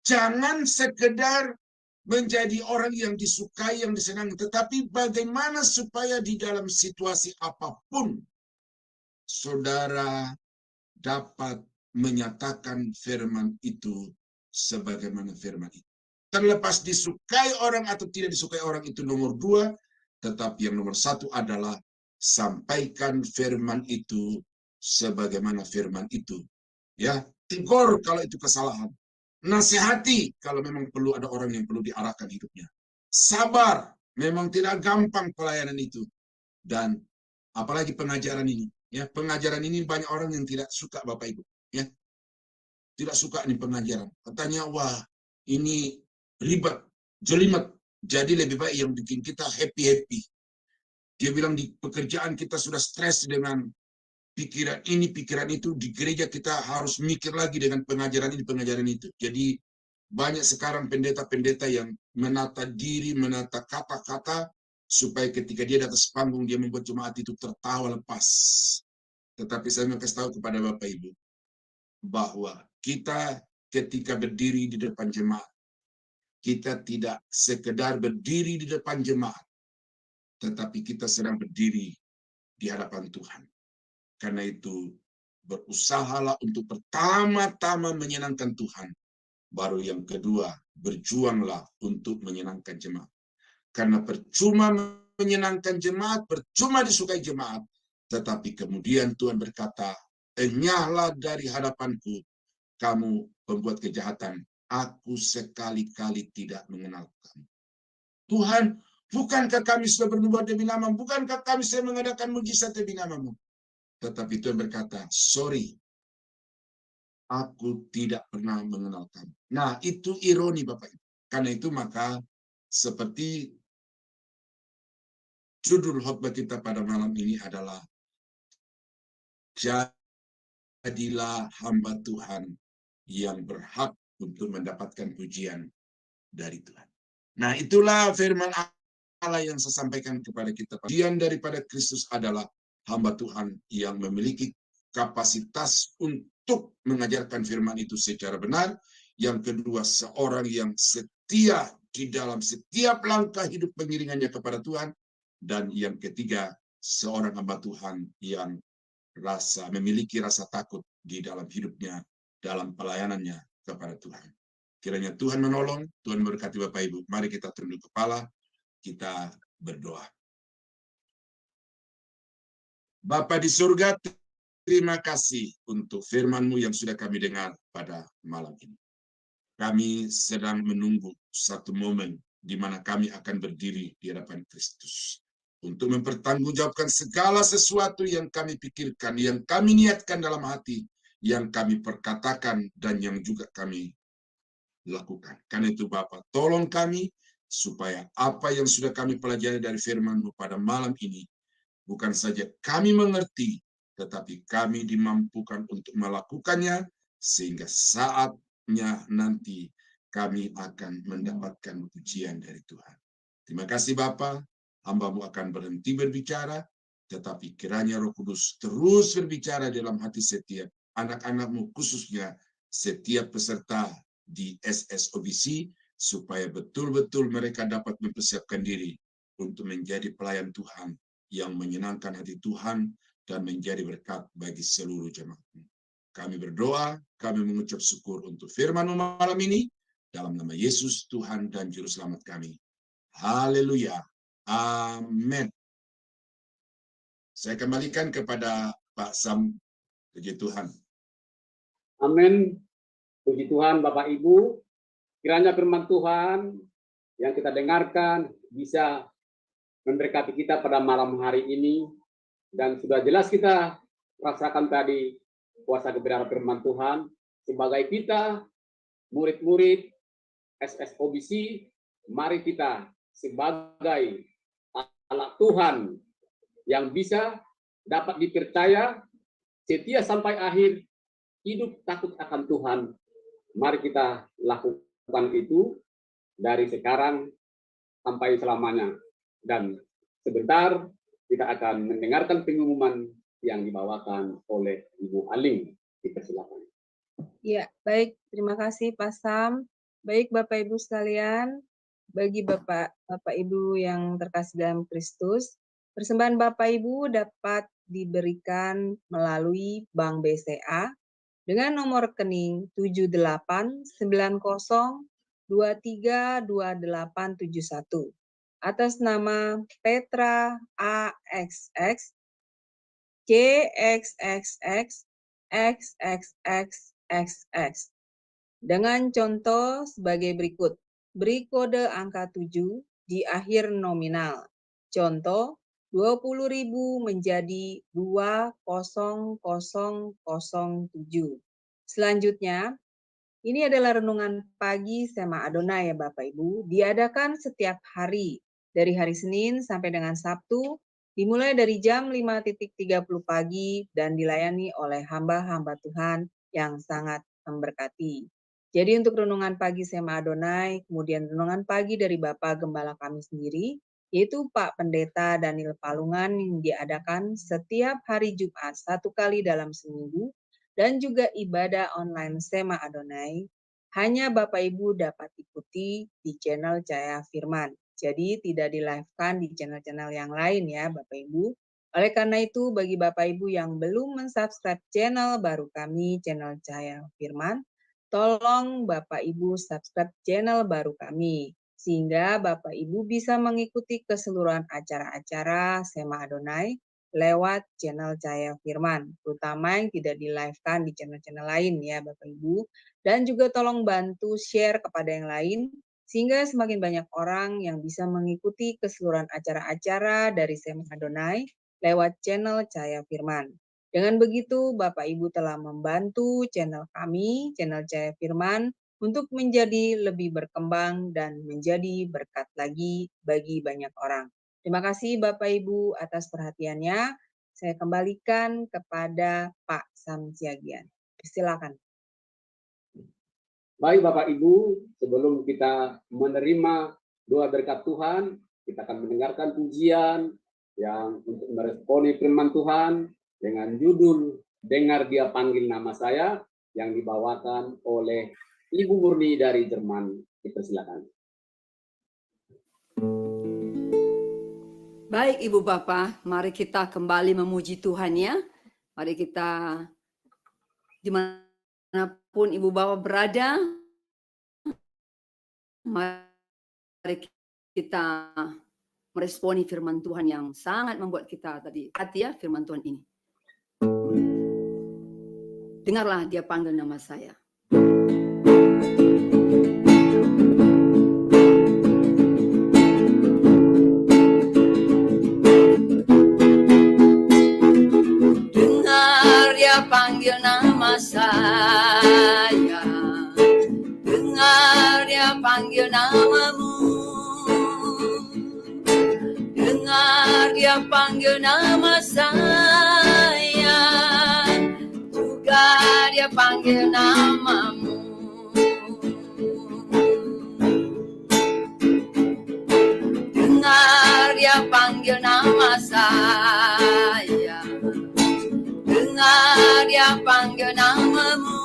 jangan sekedar menjadi orang yang disukai, yang disenangi, tetapi bagaimana supaya di dalam situasi apapun, saudara dapat menyatakan firman itu sebagaimana firman itu. Terlepas disukai orang atau tidak disukai orang itu nomor 2, tetapi yang nomor 1 adalah sampaikan firman itu sebagaimana firman itu. Ya, tegur kalau itu kesalahan. Nasihati kalau memang perlu, ada orang yang perlu diarahkan hidupnya. Sabar, memang tidak gampang pelayanan itu. Dan apalagi pengajaran ini. Ya, pengajaran ini banyak orang yang tidak suka, Bapak Ibu. Ya, tidak suka ini pengajaran. Katanya, wah, ini ribet, jelimet. Jadi lebih baik yang bikin kita happy-happy. Dia bilang di pekerjaan kita sudah stres dengan pikiran ini, pikiran itu. Di gereja kita harus mikir lagi dengan pengajaran ini, pengajaran itu. Jadi banyak sekarang pendeta-pendeta yang menata diri, menata kata-kata, supaya ketika dia di atas panggung, dia membuat jemaat itu tertawa lepas. Tetapi saya mau kasih tahu kepada Bapak Ibu, bahwa kita ketika berdiri di depan jemaat, kita tidak sekedar berdiri di depan jemaat, tetapi kita sedang berdiri di hadapan Tuhan. Karena itu, berusahalah untuk pertama-tama menyenangkan Tuhan. Baru yang kedua, berjuanglah untuk menyenangkan jemaat. Karena percuma menyenangkan jemaat, percuma disukai jemaat. Tetapi kemudian Tuhan berkata, enyahlah dari hadapanku, kamu pembuat kejahatan. Aku sekali-kali tidak mengenal kamu. Tuhan, bukankah kami sudah bernubuat demi namamu? Bukankah kami sudah mengadakan mujizat demi namamu? Tetapi Tuhan berkata, sorry, aku tidak pernah mengenal kamu. Nah, itu ironi Bapak Ibu. Karena itu maka seperti judul khotbah kita pada malam ini adalah jadilah hamba Tuhan yang berhak untuk mendapatkan pujian dari Tuhan. Nah, itulah firman Allah yang saya sampaikan kepada kita. Pujian daripada Kristus adalah hamba Tuhan yang memiliki kapasitas untuk mengajarkan firman itu secara benar. Yang kedua, seorang yang setia di dalam setiap langkah hidup pengiringannya kepada Tuhan. Dan yang ketiga, seorang hamba Tuhan yang memiliki rasa takut di dalam hidupnya, dalam pelayanannya kepada Tuhan. Kiranya Tuhan menolong, Tuhan memberkati Bapak Ibu. Mari kita tunduk kepala, kita berdoa. Bapa di surga, terima kasih untuk firman-Mu yang sudah kami dengar pada malam ini. Kami sedang menunggu satu momen di mana kami akan berdiri di hadapan Kristus untuk mempertanggungjawabkan segala sesuatu yang kami pikirkan, yang kami niatkan dalam hati, yang kami perkatakan, dan yang juga kami lakukan. Karena itu Bapa, tolong kami supaya apa yang sudah kami pelajari dari firman-Mu pada malam ini, bukan saja kami mengerti, tetapi kami dimampukan untuk melakukannya, sehingga saatnya nanti kami akan mendapatkan pujian dari Tuhan. Terima kasih Bapa, hamba-Mu akan berhenti berbicara, tetapi kiranya Roh Kudus terus berbicara dalam hati setiap anak-anak-Mu, khususnya setiap peserta di SSOBC, supaya betul-betul mereka dapat mempersiapkan diri untuk menjadi pelayan Tuhan yang menyenangkan hati Tuhan dan menjadi berkat bagi seluruh jemaat-Mu. Kami berdoa, kami mengucap syukur untuk firman-Mu malam ini, dalam nama Yesus Tuhan dan Juru Selamat kami. Haleluya. Amin. Saya kembalikan kepada Pak Sam. Puji Tuhan. Amin. Puji Tuhan Bapak Ibu. Kiranya firman Tuhan yang kita dengarkan bisa memberkati kita pada malam hari ini. Dan sudah jelas kita rasakan tadi kuasa kebenaran firman Tuhan. Sebagai kita, murid-murid SSOBC, mari kita sebagai anak Tuhan yang bisa dapat dipercaya, setia sampai akhir, hidup takut akan Tuhan. Mari kita lakukan itu dari sekarang sampai selamanya. Dan sebentar kita akan mendengarkan pengumuman yang dibawakan oleh Ibu Aling. Dipersilakan. Ya, baik. Terima kasih Pak Sam. Baik Bapak Ibu sekalian, bagi Bapak Ibu yang terkasih dalam Kristus, persembahan Bapak Ibu dapat diberikan melalui Bank BCA dengan nomor rekening 7890232871 atas nama Petra AXX CXXX XXXXX dengan contoh sebagai berikut. Beri kode angka 7 di akhir nominal. Contoh 20.000 menjadi 20007. Selanjutnya, ini adalah renungan pagi Sema Adonai ya Bapak Ibu, diadakan setiap hari dari hari Senin sampai dengan Sabtu, dimulai dari jam 5.30 pagi dan dilayani oleh hamba-hamba Tuhan yang sangat memberkati. Jadi untuk renungan pagi Sema Adonai, kemudian renungan pagi dari Bapak Gembala kami sendiri, yaitu Pak Pendeta Daniel Palungan yang diadakan setiap hari Jumat 1 kali dalam seminggu, dan juga ibadah online Sema Adonai, hanya Bapak Ibu dapat ikuti di channel Cahaya Firman. Jadi tidak di-live-kan di channel-channel yang lain ya Bapak Ibu. Oleh karena itu bagi Bapak Ibu yang belum mensubscribe channel baru kami, channel Cahaya Firman, tolong Bapak Ibu subscribe channel baru kami, sehingga Bapak Ibu bisa mengikuti keseluruhan acara-acara Sema Adonai lewat channel Cahaya Firman, terutama yang tidak di-live-kan di channel-channel lain ya Bapak Ibu. Dan juga tolong bantu share kepada yang lain, sehingga semakin banyak orang yang bisa mengikuti keseluruhan acara-acara dari Sema Adonai lewat channel Cahaya Firman. Dengan begitu, Bapak Ibu telah membantu channel kami, channel Cahaya Firman, untuk menjadi lebih berkembang dan menjadi berkat lagi bagi banyak orang. Terima kasih Bapak Ibu atas perhatiannya. Saya kembalikan kepada Pak Sam Siagian. Silakan. Baik Bapak Ibu, sebelum kita menerima doa berkat Tuhan, kita akan mendengarkan pujian yang untuk meresponi firman Tuhan dengan judul Dengar Dia Panggil Nama Saya, yang dibawakan oleh Ibu Murni dari Jerman. Dipersilakan. Baik Ibu Bapak, mari kita kembali memuji Tuhan ya. Mari kita dimanapun Ibu Bapak berada, mari kita meresponi firman Tuhan yang sangat membuat kita tadi hati ya firman Tuhan ini. Dengarlah dia panggil nama saya. Dengar dia panggil nama saya. Dengar dia panggil namamu. Dengar dia panggil nama saya. Juga dia panggil namamu. Dengar dia panggil nama saya. Dengar dia panggil namamu.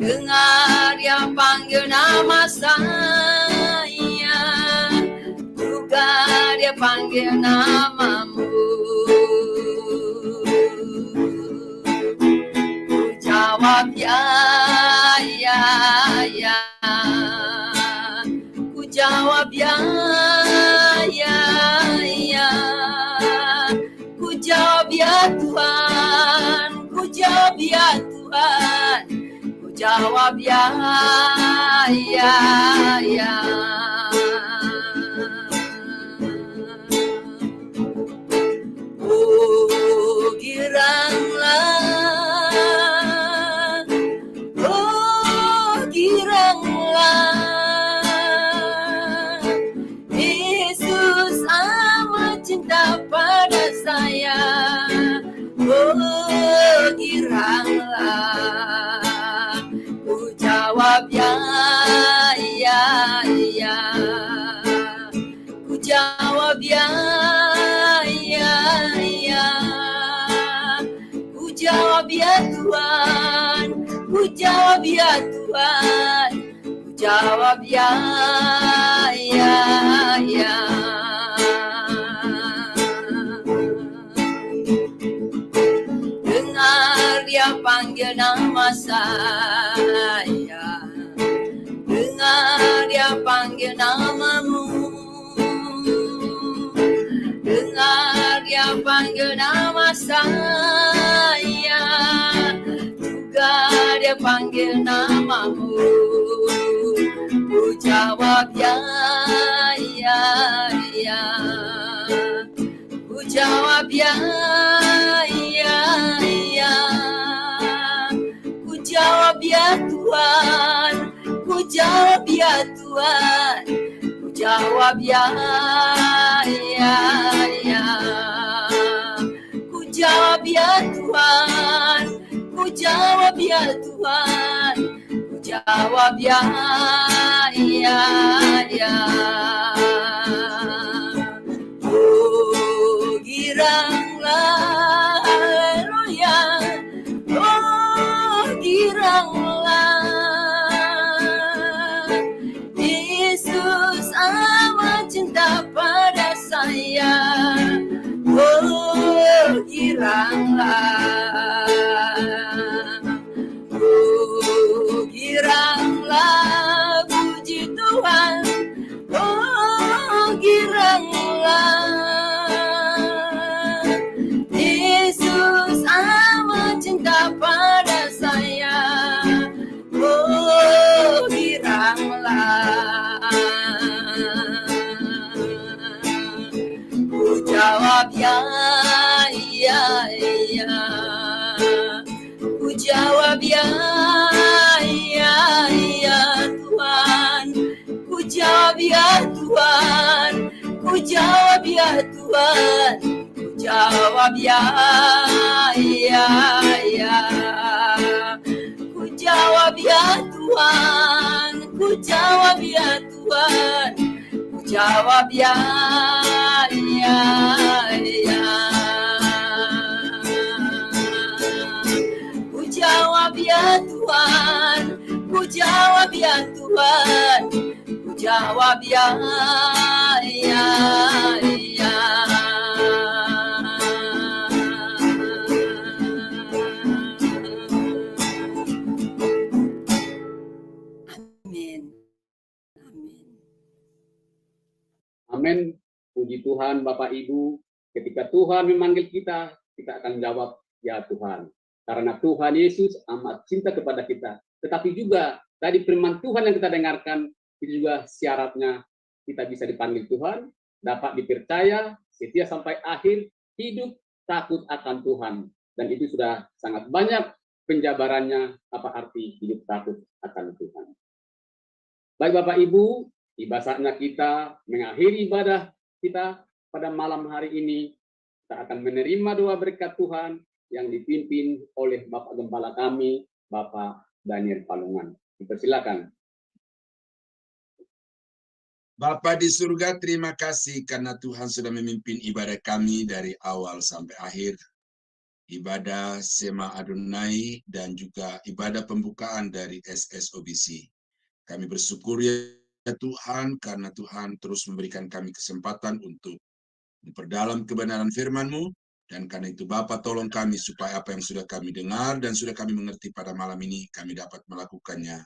Dengar dia panggil nama saya. Juga dia panggil namamu. Ku jawab ya, ya, ya. Ku jawab ya, ya, ya. Ku jawab ya Tuhan. Ku jawab ya Tuhan. Ku jawab ya, ya, ya. Oh giranglah, oh giranglah, Yesus amat cinta pada saya. Oh giranglah, ku jawab ya, ya, ya. Ku jawab ya, ya, ya. Ku jawab ya Tuhan. Ku jawab ya Tuhan. Ku jawab ya, ya, ya. Dengar dia panggil nama saya. Dengar dia panggil namamu. Dengar dia panggil nama saya. Juga dia panggil namamu. Ku jawab ya, ya, ya. Ku jawab ya, ya, ya. Ku jawab ya Tuhan. Ku jawab ya Tuhan. Ku jawab ya, ya, ya. Ku jawab ya Tuhan. Ku jawab ya Tuhan. Ku jawab ya, ya, ya. Oh giranglah, haleluya. Oh giranglah, Yesus amat cinta pada saya. Oh giranglah, oh giranglah, puji Tuhan. Oh giranglah, Yesus amat cinta pada saya. Oh giranglah, ku jawab ya, ya, ya. Ku jawab ya, ya, ya Tuhan. Ku jawab ya Tuhan. Ku jawab ya Tuhan. Ku jawab ya, ya, ya. Ku jawab ya Tuhan. Ku jawab ya Tuhan. Ku jawab ya, ya, ya. Ku jawab ya Tuhan. Ku jawab ya Tuhan. Ku jawab ya, ya, ya. Amin. Amin. Amin. Puji Tuhan, Bapak Ibu. Ketika Tuhan memanggil kita, kita akan jawab, ya Tuhan. Karena Tuhan Yesus amat cinta kepada kita. Tetapi juga tadi firman Tuhan yang kita dengarkan, itu juga syaratnya kita bisa dipanggil Tuhan, dapat dipercaya, setia sampai akhir, hidup takut akan Tuhan. Dan itu sudah sangat banyak penjabarannya apa arti hidup takut akan Tuhan. Baik Bapak Ibu, tiba saatnya kita mengakhiri ibadah kita pada malam hari ini. Kita akan menerima doa berkat Tuhan yang dipimpin oleh Bapak Gembala kami, Bapak Daniel Palungan. Dipersilakan. Bapa di surga, terima kasih karena Tuhan sudah memimpin ibadah kami dari awal sampai akhir. Ibadah Sema Adonai dan juga ibadah pembukaan dari SSOBC. Kami bersyukur ya Tuhan karena Tuhan terus memberikan kami kesempatan untuk memperdalam kebenaran firman-Mu. Dan karena itu Bapa tolong kami supaya apa yang sudah kami dengar dan sudah kami mengerti pada malam ini, kami dapat melakukannya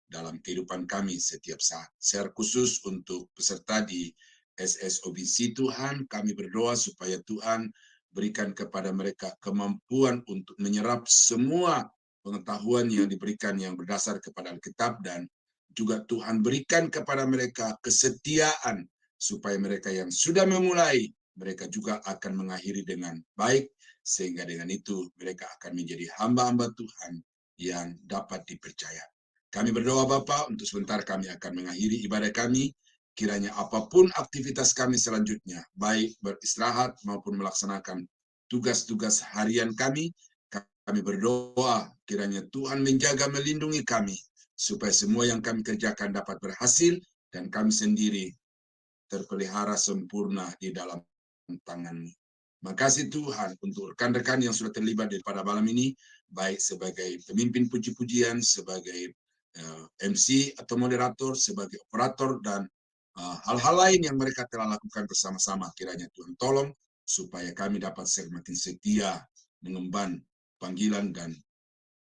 dalam kehidupan kami setiap saat. Secara khusus untuk peserta di SSOBC Tuhan, kami berdoa supaya Tuhan berikan kepada mereka kemampuan untuk menyerap semua pengetahuan yang diberikan yang berdasar kepada Alkitab, dan juga Tuhan berikan kepada mereka kesetiaan supaya mereka yang sudah memulai, mereka juga akan mengakhiri dengan baik, sehingga dengan itu mereka akan menjadi hamba-hamba Tuhan yang dapat dipercaya. Kami berdoa Bapa, untuk sebentar kami akan mengakhiri ibadah kami. Kiranya apapun aktivitas kami selanjutnya, baik beristirahat maupun melaksanakan tugas-tugas harian kami, kami berdoa kiranya Tuhan menjaga melindungi kami, supaya semua yang kami kerjakan dapat berhasil, dan kami sendiri terpelihara sempurna di dalam tangan-Mu. Makasih Tuhan untuk rekan-rekan yang sudah terlibat pada malam ini, baik sebagai pemimpin puji-pujian, sebagai MC atau moderator, sebagai operator, dan hal-hal lain yang mereka telah lakukan bersama-sama. Kiranya Tuhan tolong supaya kami dapat semakin setia mengemban panggilan dan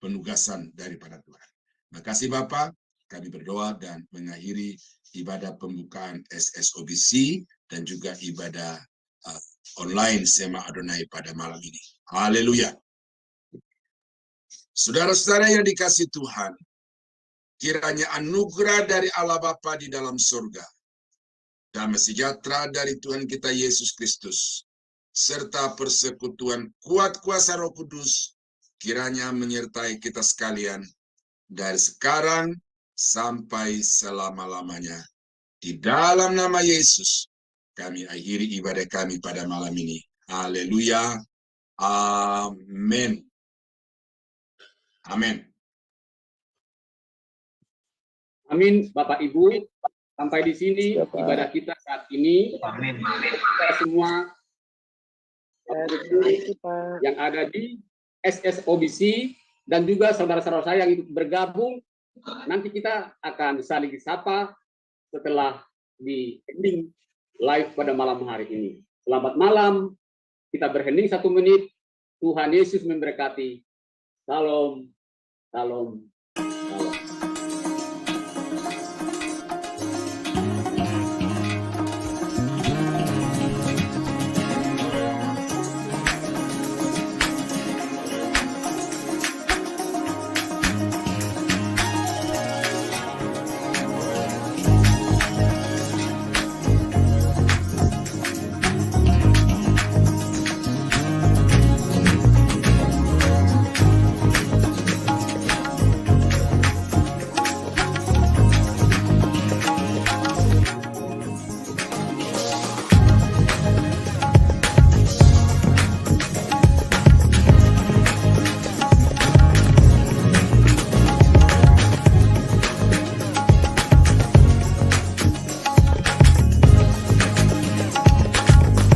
penugasan daripada Tuhan. Makasih Bapa, kami berdoa dan mengakhiri ibadah pembukaan SSOBC dan juga ibadah online Sema Adonai pada malam ini. Haleluya. Saudara-saudara yang dikasihi Tuhan, kiranya anugerah dari Allah Bapa di dalam surga, damai sejahtera dari Tuhan kita Yesus Kristus, serta persekutuan kuat kuasa Roh Kudus, kiranya menyertai kita sekalian dari sekarang sampai selama-lamanya. Di dalam nama Yesus, kami akhiri ibadah kami pada malam ini. Haleluya. Amin. Amin. Amin, Bapak Ibu. Sampai di sini ibadah kita saat ini. Amin. Kita semua yang ada di SSOBC dan juga saudara-saudara saya yang ikut bergabung, nanti kita akan saling disapa setelah di ending live pada malam hari ini. Selamat malam. Kita berhening 1 menit. Tuhan Yesus memberkati. Salam. Salam.